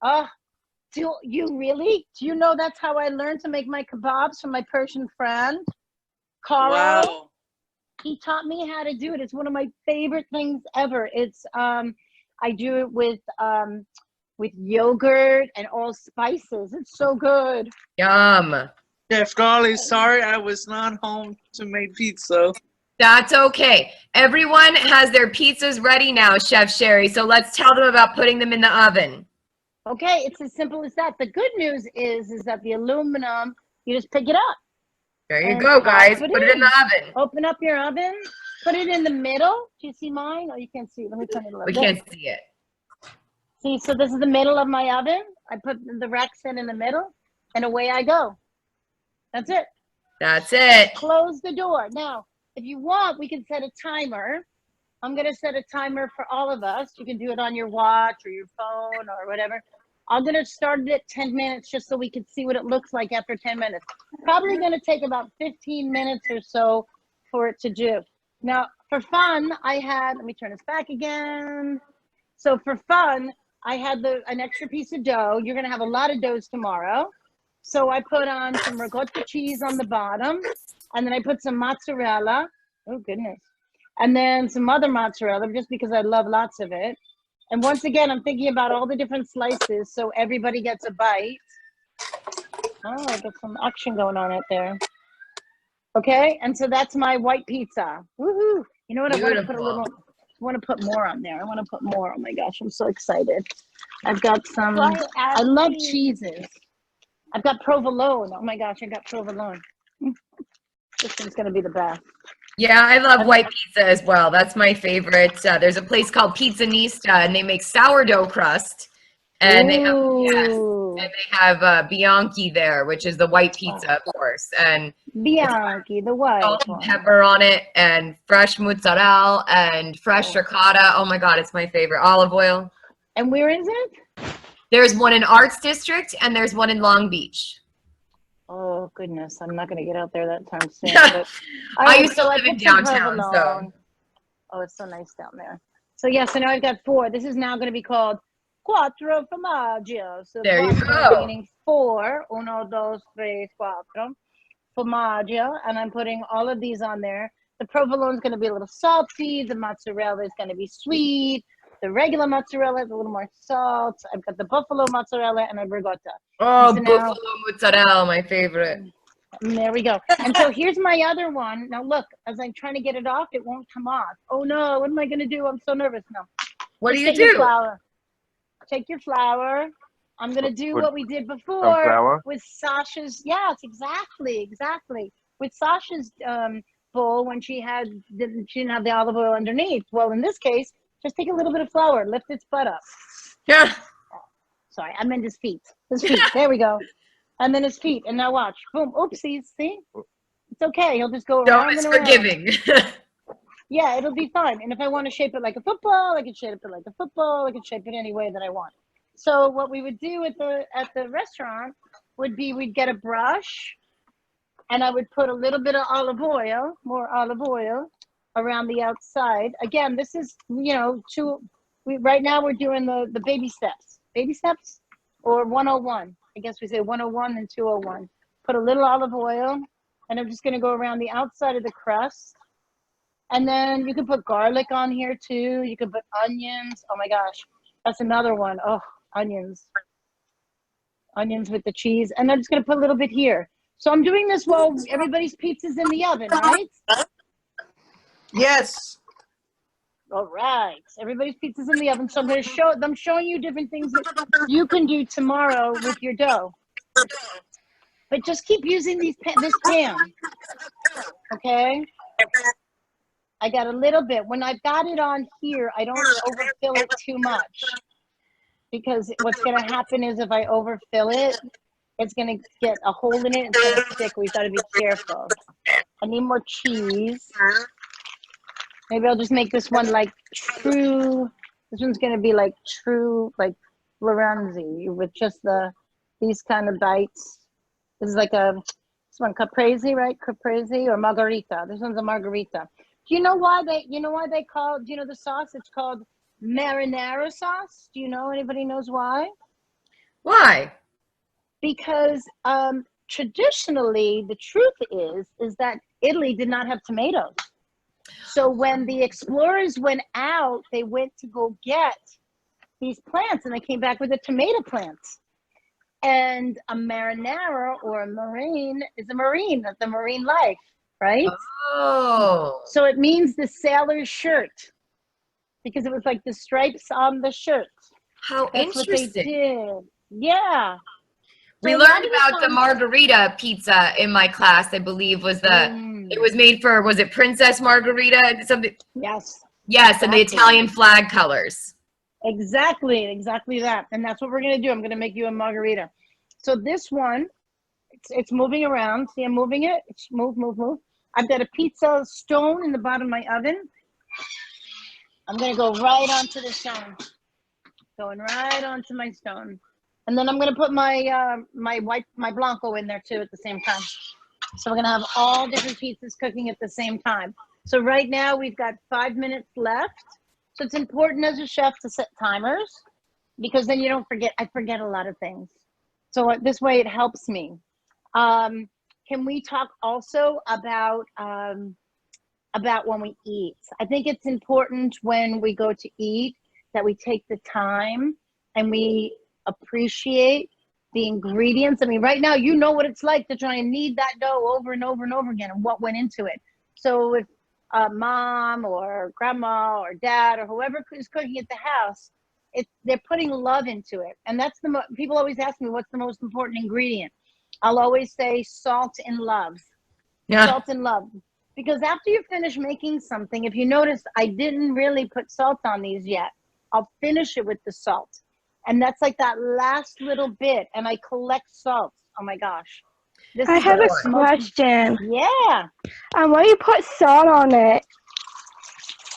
Oh, do you really? Do you know that's how I learned to make my kebabs from my Persian friend, Carl? Wow. He taught me how to do it. It's one of my favorite things ever. It's I do it with yogurt and all spices. It's so good. Yum. Chef Karly, sorry I was not home to make pizza. That's okay. Everyone has their pizzas ready now, Chef Sherry. So let's tell them about putting them in the oven. Okay, it's as simple as that. The good news is that the aluminum, you just pick it up. There you go, guys. Put it in the oven. Open up your oven. Put it in the middle. Do you see mine? Oh, you can't see it. Let me turn it a little bit. We can't see it. See, so this is the middle of my oven. I put the Rex in the middle, and away I go. That's it. That's it. Close the door. Now, if you want, we can set a timer. I'm going to set a timer for all of us. You can do it on your watch or your phone or whatever. I'm going to start it at 10 minutes just so we can see what it looks like after 10 minutes. Probably going to take about 15 minutes or so for it to do. Now, for fun, let me turn this back again. So for fun, I had an extra piece of dough. You're going to have a lot of doughs tomorrow. So I put on some ricotta cheese on the bottom, and then I put some mozzarella. Oh, goodness. And then some other mozzarella, just because I love lots of it. And once again, I'm thinking about all the different slices so everybody gets a bite. Oh, I got some action going on out there. Okay, and so that's my white pizza. Woohoo! You know what? I want to put a little. I want to put more on there. I want to put more. Oh my gosh, I'm so excited. I've got some. I love cheeses. I've got provolone. Oh my gosh, I got provolone. This one's gonna be the best. Yeah, I love white pizza as well. That's my favorite. There's a place called Pizzanista, and they make sourdough crust. And they have Bianchi there, which is the white pizza, of course. And Bianchi, the white salt and one. pepper on it, and fresh mozzarella, and fresh ricotta. Oh my God, it's my favorite. Olive oil. And where is it? There's one in Arts District, and there's one in Long Beach. Oh goodness, I'm not going to get out there that time soon. But I used to live in downtown, so. Oh, it's so nice down there. So yeah, so now I've got 4. This is now going to be called Quattro Formaggio. So there you go. Meaning 4. 1, 2, 3, 4. Formaggio. And I'm putting all of these on there. The provolone is going to be a little salty. The mozzarella is going to be sweet. The regular mozzarella is a little more salt. I've got the buffalo mozzarella and a ricotta. Oh, so buffalo mozzarella, my favorite. There we go. And so here's my other one. Now look, as I'm trying to get it off, it won't come off. Oh no, what am I going to do? I'm so nervous now. What do you Take your do? flour. Take your flour. I'm going to do what we did before with Sacha's. Yes, exactly. With Sacha's bowl when she didn't have the olive oil underneath. Well, in this case, just take a little bit of flour, lift its butt up. Yeah. Sorry, I meant his feet. His feet. There we go. And then his feet. And now watch. Boom. Oopsies. See? It's okay. He'll just go around It's and around. forgiving. Yeah, it'll be fine. And if I want to shape it like a football, I can shape it like a football. I can shape it any way that I want. So what we would do at the restaurant would be we'd get a brush, and I would put a little bit of olive oil, more olive oil, around the outside. Again, this is, right now we're doing the baby steps. Baby steps or 101. I guess we say 101 and 201. Put a little olive oil, and I'm just going to go around the outside of the crust. And then you can put garlic on here too. You can put onions. Oh my gosh, that's another one. Oh, onions. Onions with the cheese. And I'm just going to put a little bit here. So I'm doing this while everybody's pizza's in the oven, right? Yes. All right. Everybody's pizza's in the oven. So I'm showing you different things that you can do tomorrow with your dough. But just keep using this pan. Okay? I got a little bit. When I've got it on here, I don't overfill it too much. Because what's going to happen is if I overfill it, it's going to get a hole in it. It's going to stick. We've got to be careful. I need more cheese. Maybe I'll just make this one like true. This one's going to be like true, like Lorenzi with just these kind of bites. This is like this one caprese, right? Caprese or margarita. This one's a margarita. Do you know why they call, do you know the sauce? It's called marinara sauce. Do you know, anybody knows why? Why? Because traditionally, the truth is that Italy did not have tomatoes. So when the explorers went out, they went to go get these plants, and they came back with the tomato plants. And a marinara or a marine is a marine, that's the marine life, right? Oh. So it means the sailor's shirt, because it was like the stripes on the shirt. How That's interesting. what they did. Yeah. We So learned a lot of about the times- margarita pizza in my class, I believe, was it was made for, was it Princess Margarita? Something. Yes. Yes, and the Exactly. Italian flag colors. Exactly that. And that's what we're gonna do. I'm gonna make you a margarita. So this one, it's moving around. See, I'm moving it. It's move. I've got a pizza stone in the bottom of my oven. I'm gonna go right onto the stone. Going right onto my stone. And then I'm gonna put my my Blanco in there too at the same time. So we're gonna have all different pizzas cooking at the same time. So right now we've got 5 minutes left. So it's important as a chef to set timers, because then you don't forget. I forget a lot of things. So this way it helps me. Can we talk also about when we eat? I think it's important when we go to eat that we take the time and we appreciate the ingredients. I mean, right now, you know what it's like to try and knead that dough over and over and over again and what went into it. So if mom or grandma or dad or whoever is cooking at the house, they're putting love into it. And that's people always ask me, what's the most important ingredient? I'll always say salt and love. Yeah. Salt and love. Because after you finish making something, if you notice, I didn't really put salt on these yet. I'll finish it with the salt. And that's like that last little bit. And I collect salt. Oh my gosh. I have a question. Yeah. Why do you put salt on it?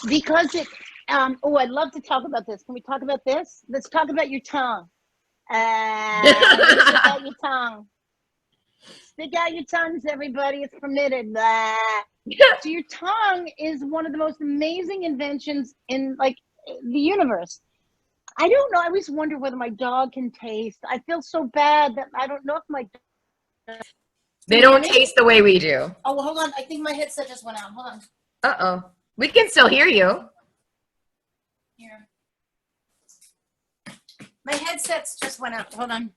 Because it, I'd love to talk about this. Can we talk about this? Let's talk about your tongue. Stick out your tongue. Stick out your tongues, everybody. It's permitted. So your tongue is one of the most amazing inventions in like the universe. I don't know. I always wonder whether my dog can taste. I feel so bad that I don't know if my dog. They don't taste the way we do. Oh, well, hold on. I think my headset just went out. Hold on. Uh-oh. We can still hear you. Here. My headsets just went out. Hold on.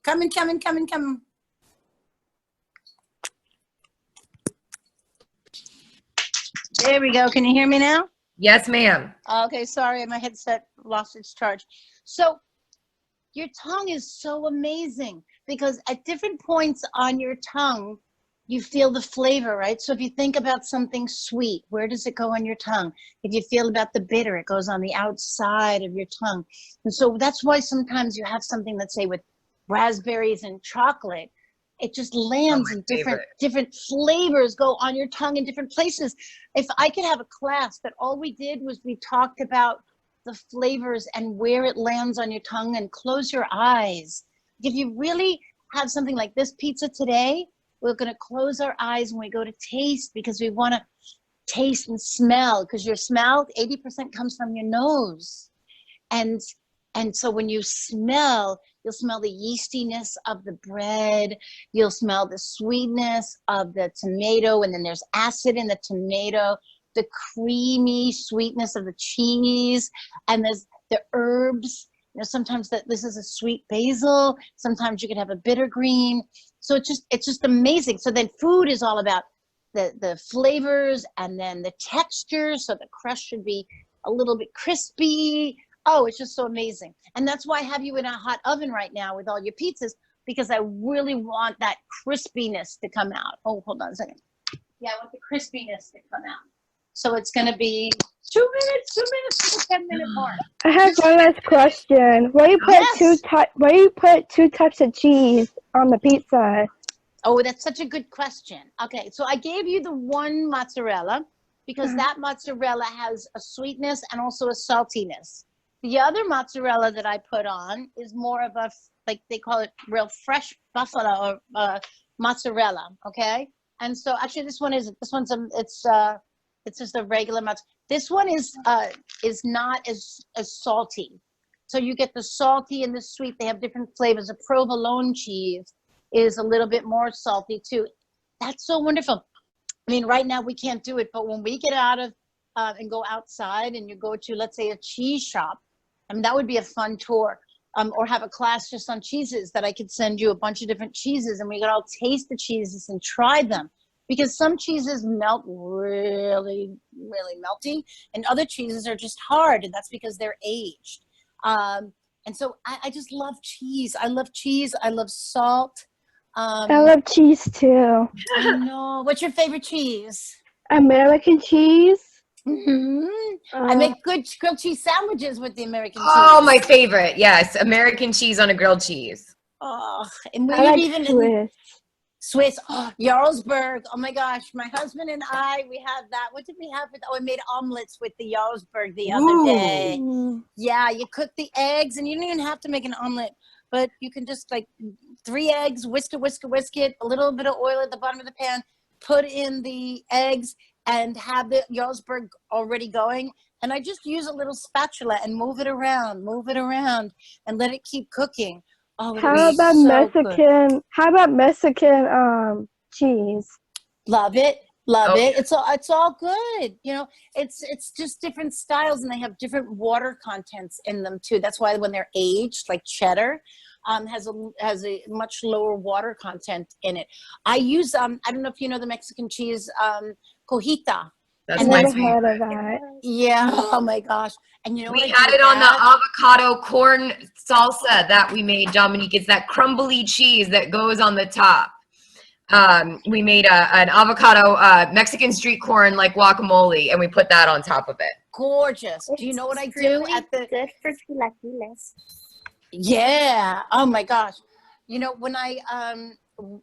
Coming. There we go. Can you hear me now? Yes, ma'am. Okay, sorry. My headset lost its charge. So your tongue is so amazing because at different points on your tongue, you feel the flavor, right? So if you think about something sweet, where does it go on your tongue? If you feel about the bitter, it goes on the outside of your tongue. And so that's why sometimes you have something, let's say with raspberries and chocolate, it just lands in different flavors go on your tongue in different places. If I could have a class that all we did was we talked about the flavors and where it lands on your tongue, and close your eyes. If you really have something like this pizza today, we're going to close our eyes when we go to taste, because we want to taste and smell, because your smell, 80% comes from your nose. And so when you smell, you'll smell the yeastiness of the bread. You'll smell the sweetness of the tomato, and then there's acid in the tomato, the creamy sweetness of the cheese, and there's the herbs. You know, sometimes this is a sweet basil. Sometimes you could have a bitter green. So it's just amazing. So then food is all about the flavors and then the texture. So the crust should be a little bit crispy. Oh, it's just so amazing. And that's why I have you in a hot oven right now with all your pizzas, because I really want that crispiness to come out. Oh, hold on a second. Yeah, I want the crispiness to come out. So it's going to be 2 minutes to the 10-minute mark. I have one last question. Why do you put two types of cheese on the pizza? Oh, that's such a good question. Okay, so I gave you the one mozzarella because that mozzarella has a sweetness and also a saltiness. The other mozzarella that I put on is more of a, like they call it real fresh buffalo or mozzarella, okay? And so actually it's just a regular mozzarella. This one is not as salty. So you get the salty and the sweet. They have different flavors. A provolone cheese is a little bit more salty too. That's so wonderful. I mean, right now we can't do it, but when we get out of and go outside and you go to, let's say, a cheese shop, I mean, that would be a fun tour. Or have a class just on cheeses that I could send you a bunch of different cheeses and we could all taste the cheeses and try them. Because some cheeses melt really, really melty and other cheeses are just hard, and that's because they're aged. And so I just love cheese. I love cheese. I love salt. I love cheese too. I know. What's your favorite cheese? American cheese. I make good grilled cheese sandwiches with the American cheese. Oh, my favorite. Yes, American cheese on a grilled cheese. Oh, and I like even Swiss. Oh, Jarlsberg. Oh my gosh, my husband and I, we had that. What did we have? I made omelets with the Jarlsberg the other day. Yeah, you cook the eggs, and you don't even have to make an omelet, but you can just like 3 eggs, whisk it, a little bit of oil at the bottom of the pan, put in the eggs, and have the Jarlsberg already going. And I just use a little spatula and move it around, and let it keep cooking. Oh, how about Mexican? How about Mexican cheese? Love it. It's all good. You know, it's just different styles, and they have different water contents in them too. That's why when they're aged, like cheddar, has a much lower water content in it. I use I don't know if you know the Mexican cheese cojita. That's my favorite. Yeah. Oh my gosh. And you know we had it on the avocado corn salsa that we made, Dominique. It's that crumbly cheese that goes on the top. We made an avocado Mexican street corn like guacamole, and we put that on top of it. Gorgeous. Do you know what I do really at the good for chilaquiles? Yeah. Oh my gosh. You know, when I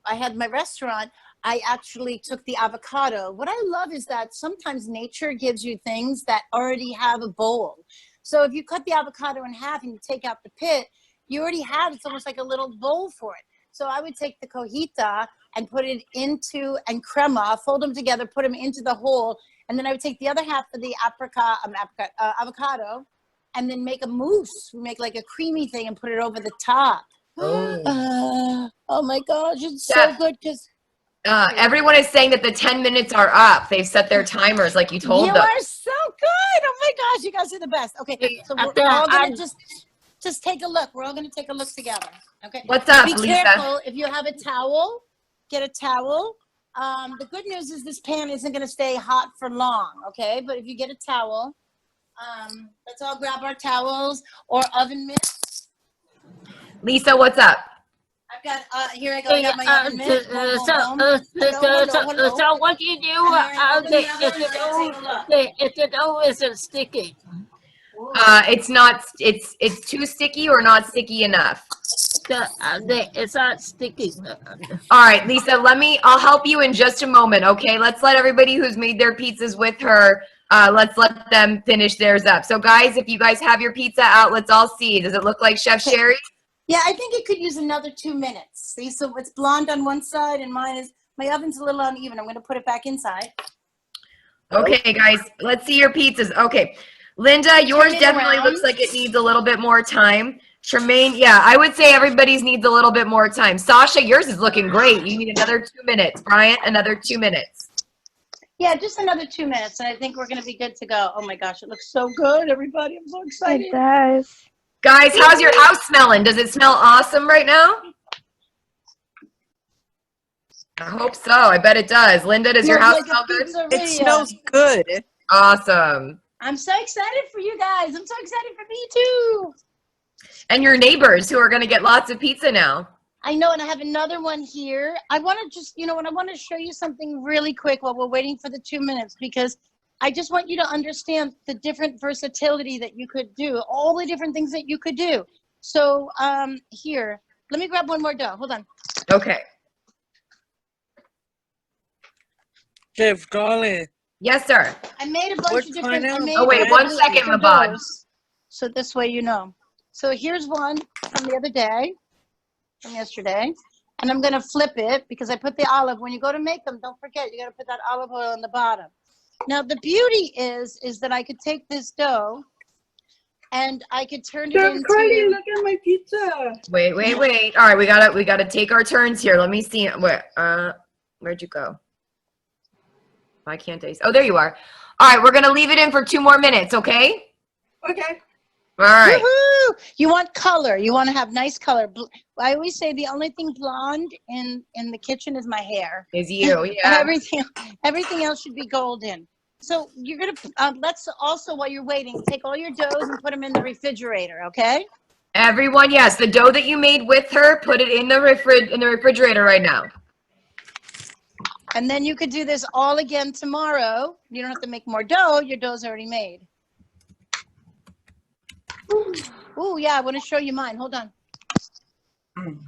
had my restaurant, I actually took the avocado. What I love is that sometimes nature gives you things that already have a bowl. So if you cut the avocado in half and you take out the pit, you already have, it's almost like a little bowl for it. So I would take the cojita and put it into, and crema, fold them together, put them into the hole. And then I would take the other half of the avocado and then make a mousse, make like a creamy thing and put it over the top. Oh my gosh, it's so good because everyone is saying that the 10 minutes are up. They've set their timers like you told them. You are so good. Oh my gosh, you guys are the best. Okay, so we're all gonna just take a look. We're all gonna take a look together. Okay. What's up, Lisa? Be Lisa? careful. If you have a towel, get a towel. The good news is this pan isn't gonna stay hot for long. Okay, but if you get a towel, let's all grab our towels or oven mitts. Lisa, what's up? I've got here I go. I got my oven mitt. So what do you do if the dough isn't sticky? It's not. It's too sticky or not sticky enough. It's not sticky. All right, Lisa. I'll help you in just a moment. Okay. Let's let everybody who's made their pizzas with her. Let's let them finish theirs up. So, guys, if you guys have your pizza out, let's all see. Does it look like Chef Sherry? Yeah, I think it could use another 2 minutes. See, so it's blonde on one side and my oven's a little uneven. I'm going to put it back inside. Okay, guys, let's see your pizzas. Okay, Linda, yours definitely looks like it needs a little bit more time. Tremaine, yeah, I would say everybody's needs a little bit more time. Sasha, yours is looking great. You need another 2 minutes. Bryant, another 2 minutes. Yeah, just another 2 minutes, and I think we're going to be good to go. Oh my gosh, it looks so good, everybody. I'm so excited. It does. Guys, how's your house smelling? Does it smell awesome right now? I hope so. I bet it does. Linda, does your house smell good? It smells good. Awesome. I'm so excited for you guys. I'm so excited for me too. And your neighbors who are going to get lots of pizza now. I know, and I have another one here. I want to just, I want to show you something really quick while we're waiting for the 2 minutes, because I just want you to understand the different versatility that you could do, all the different things that you could do. So here, let me grab one more dough. Hold on. Okay. Chef Karly. Yes, sir. I made a bunch of different. Oh, wait, 1 second, Mabad. So this way you know. So here's one from the other day, from yesterday. And I'm going to flip it because I put the olive. When you go to make them, don't forget, you got to put that olive oil on the bottom. Now, the beauty is that I could take this dough and I could turn it into... Carly, look at my pizza. Wait. All right, we gotta take our turns here. Let me see. Where'd you go? Why can't I? Oh, there you are. All right, we're gonna leave it in for 2 more minutes, okay? Okay. All right. Woohoo! You want color. You want to have nice color. I always say the only thing blonde in the kitchen is my hair. Is you, yeah. Everything else should be golden. So you're gonna let's also, while you're waiting, take all your doughs and put them in the refrigerator, okay? Everyone, yes, the dough that you made with her, put it in the refrigerator right now. And then you could do this all again tomorrow. You don't have to make more dough. Your dough's already made. Oh, yeah, I want to show you mine. Hold on. In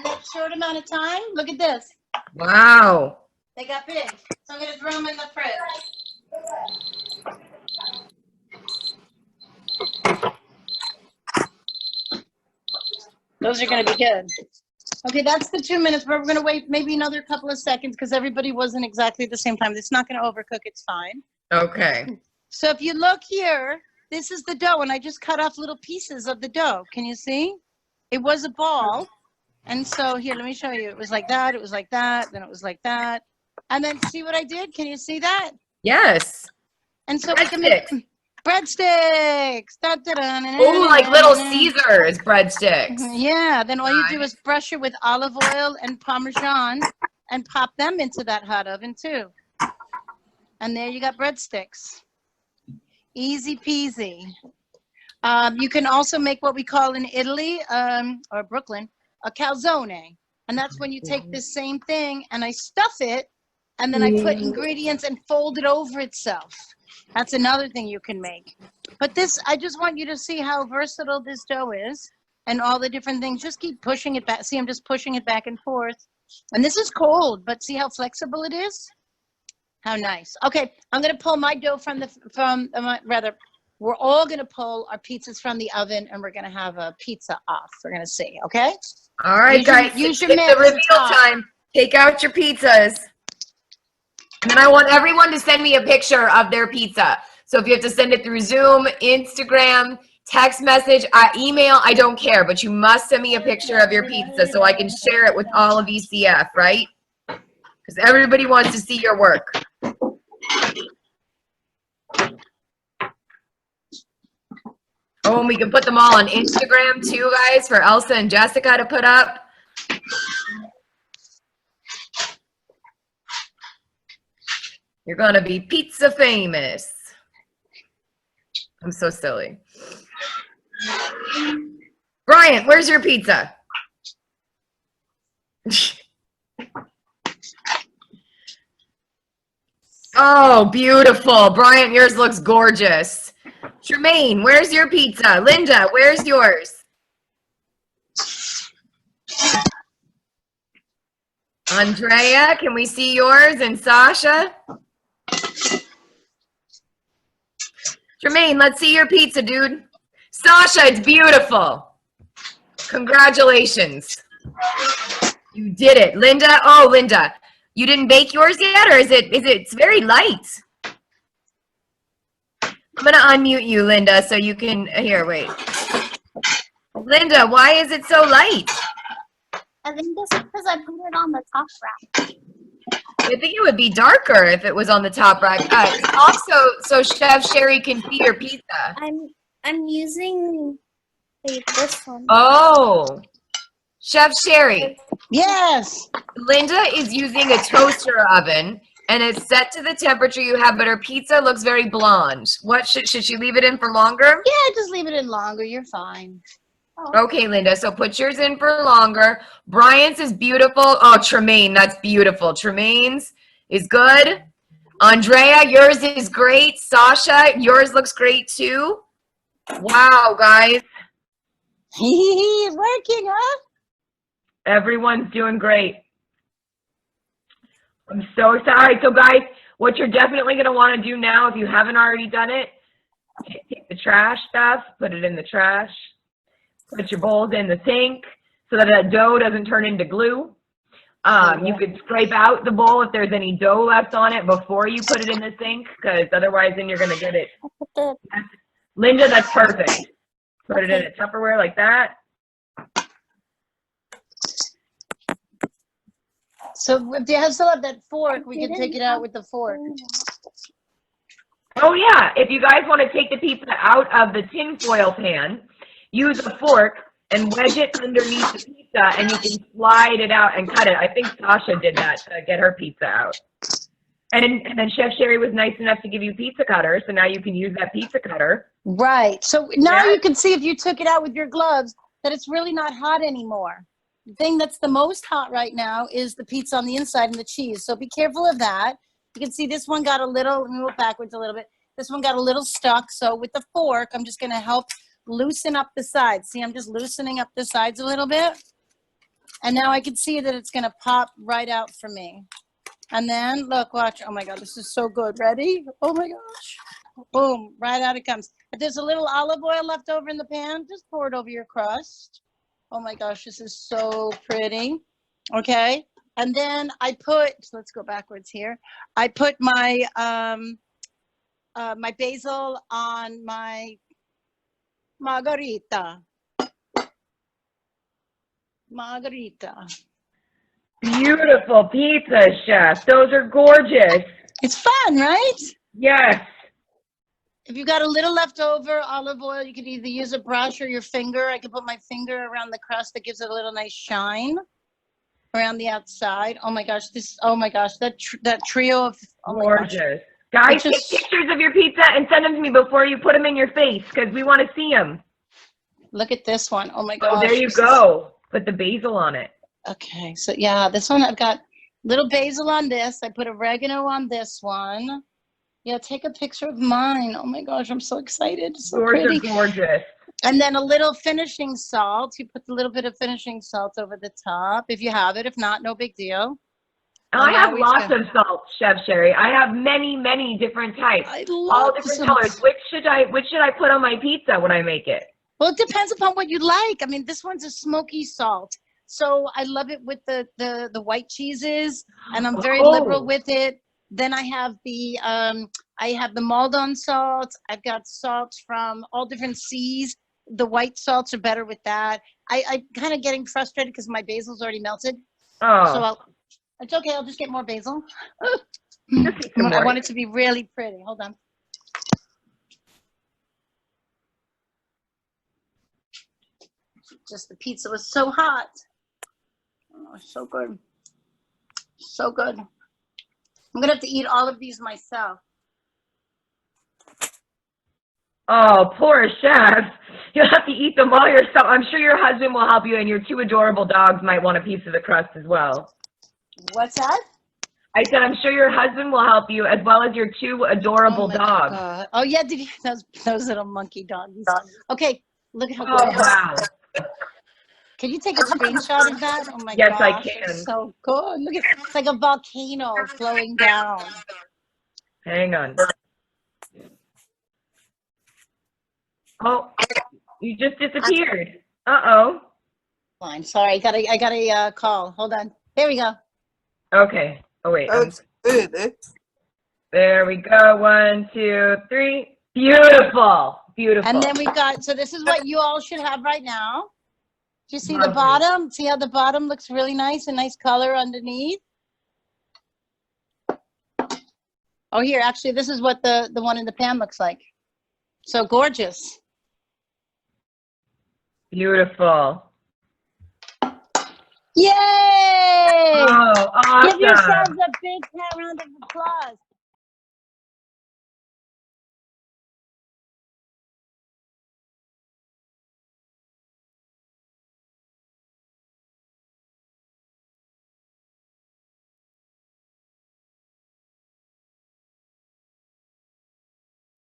that short amount of time, look at this. Wow. They got big. So I'm going to throw them in the fridge. Those are going to be good. Okay, that's the 2 minutes, but we're going to wait maybe another couple of seconds because everybody wasn't exactly at the same time. It's not going to overcook. It's fine. Okay. So if you look here, this is the dough, and I just cut off little pieces of the dough. Can you see? It was a ball. And so here, let me show you. It was like that. It was like that. Then it was like that. And then see what I did? Can you see that? Yes. And so we can make breadsticks. Oh, like Little Caesars breadsticks. Yeah. Then all you do is brush it with olive oil and Parmesan and pop them into that hot oven too. And there you got breadsticks. Easy peasy. You can also make what we call in Italy or Brooklyn, a calzone. And that's when you take this same thing and I stuff it and then I put ingredients and fold it over itself. That's another thing you can make. But this, I just want you to see how versatile this dough is and all the different things. Just keep pushing it back. See, I'm just pushing it back and forth. And this is cold, but see how flexible it is? How nice. Okay, I'm going to pull my dough we're all going to pull our pizzas from the oven and we're going to have a pizza off. We're going to see, okay? All right, guys. Use your it's the mix. reveal time. Take out your pizzas. And then I want everyone to send me a picture of their pizza. So if you have to send it through Zoom, Instagram, text message, email, I don't care. But you must send me a picture of your pizza so I can share it with all of ECF, right? Because everybody wants to see your work. Oh, and we can put them all on Instagram too, guys, for Elsa and Jessica to put up. You're gonna be pizza famous. I'm so silly. Brian, where's your pizza? Oh, beautiful. Brian, yours looks gorgeous. Tremaine, where's your pizza? Linda, where's yours? Andrea, can we see yours? And Sasha? Tremaine, let's see your pizza, dude. Sasha, it's beautiful. Congratulations. You did it. Linda, oh, Linda, you didn't bake yours yet, or it's very light? I'm gonna unmute you, Linda, so you can, here, wait. Linda, why is it so light? I think this is because I put it on the top rack. I think it would be darker if it was on the top rack. Also, so Chef Sherry can see your pizza. I'm using this one. Oh, Chef Sherry. Yes. Linda is using a toaster oven, and it's set to the temperature you have, but her pizza looks very blonde. What should she leave it in for longer? Yeah, just leave it in longer. You're fine. Okay, Linda, so put yours in for longer. Brian's is beautiful. Oh, Tremaine, that's beautiful. Tremaine's is good. Andrea, yours is great. Sasha, yours looks great too. Wow, guys. He's working, huh? Everyone's doing great. I'm so sorry. So, guys, What you're definitely going to want to do now, if you haven't already done it, take the trash stuff, put it in the trash, put your bowls in the sink so that the dough doesn't turn into glue. You could scrape out the bowl if there's any dough left on it before you put it in the sink, because otherwise then you're going to get it. Linda, that's perfect. Put it in a Tupperware like that. So if you still have that fork, we can take it out with the fork. Oh yeah, if you guys want to take the pizza out of the tin foil pan, use a fork and wedge it underneath the pizza, and you can slide it out and cut it. I think Sacha did that to get her pizza out. And then Chef Sherry was nice enough to give you pizza cutter, so now you can use that pizza cutter. Right. So now you can see if you took it out with your gloves that it's really not hot anymore. The thing that's the most hot right now is the pizza on the inside and the cheese. So be careful of that. You can see this one got a little, let me move backwards a little bit. This one got a little stuck. So with the fork, I'm just going to help loosen up the sides. See, I'm just loosening up the sides a little bit. And now I can see that it's going to pop right out for me. And then look, watch. Oh my God, this is so good. Ready? Oh my gosh. Boom, right out it comes. If there's a little olive oil left over in the pan, just pour it over your crust. Oh my gosh, this is so pretty. Okay. And then I put, let's go backwards here. I put my, my basil on my margarita. Beautiful pizza, Chef. Those are gorgeous. It's fun, right? Yes. If you've got a little leftover olive oil, you could either use a brush or your finger. I could put my finger around the crust. That gives it a little nice shine around the outside. Oh my gosh, that trio of gorgeous. Guys, take pictures of your pizza and send them to me before you put them in your face, because we want to see them. Look at this one. Oh my gosh. Oh, there you go. Put the basil on it. Okay, so yeah, this one I've got little basil on this. I put oregano on this one. Yeah, take a picture of mine. Oh my gosh, I'm so excited. It's so pretty. Gorgeous. And then a little finishing salt. You put a little bit of finishing salt over the top if you have it. If not, no big deal. I have lots of salt, Chef Sherry. I have many, many different types. All different colors. Which should I put on my pizza when I make it? Well, it depends upon what you like. I mean, this one's a smoky salt. So I love it with the white cheeses, and I'm very liberal with it. Then I have the Maldon salt. I've got salts from all different seas. The white salts are better with that. I'm kind of getting frustrated because my basil's already melted. Oh. So it's okay. I'll just get more basil. I want it to be really pretty. Hold on. Just the pizza was so hot. Oh, so good. So good. I'm going to have to eat all of these myself. Oh, poor Chef. You'll have to eat them all yourself. I'm sure your husband will help you, and your two adorable dogs might want a piece of the crust as well. What's that? I said, I'm sure your husband will help you, as well as your two adorable dogs. God. Oh, yeah, those little monkey doggies. Okay, look how good. Oh, wow. Can you take a screenshot of that? Oh, my gosh. Yes, I can. It's so good. Look at it's like a volcano flowing down. Hang on. Oh, you just disappeared. Uh-oh. Fine. Sorry, I got a call. Hold on. There we go. Okay. Oh, wait. That's good. There we go. 1, 2, 3. Beautiful. Beautiful. And then we've got, so this is what you all should have right now. Do you see the bottom? See how the bottom looks really nice, a nice color underneath? Oh, here, actually, this is what the one in the pan looks like. So gorgeous. Beautiful. Yay! Oh, awesome. Give yourselves a big round of applause.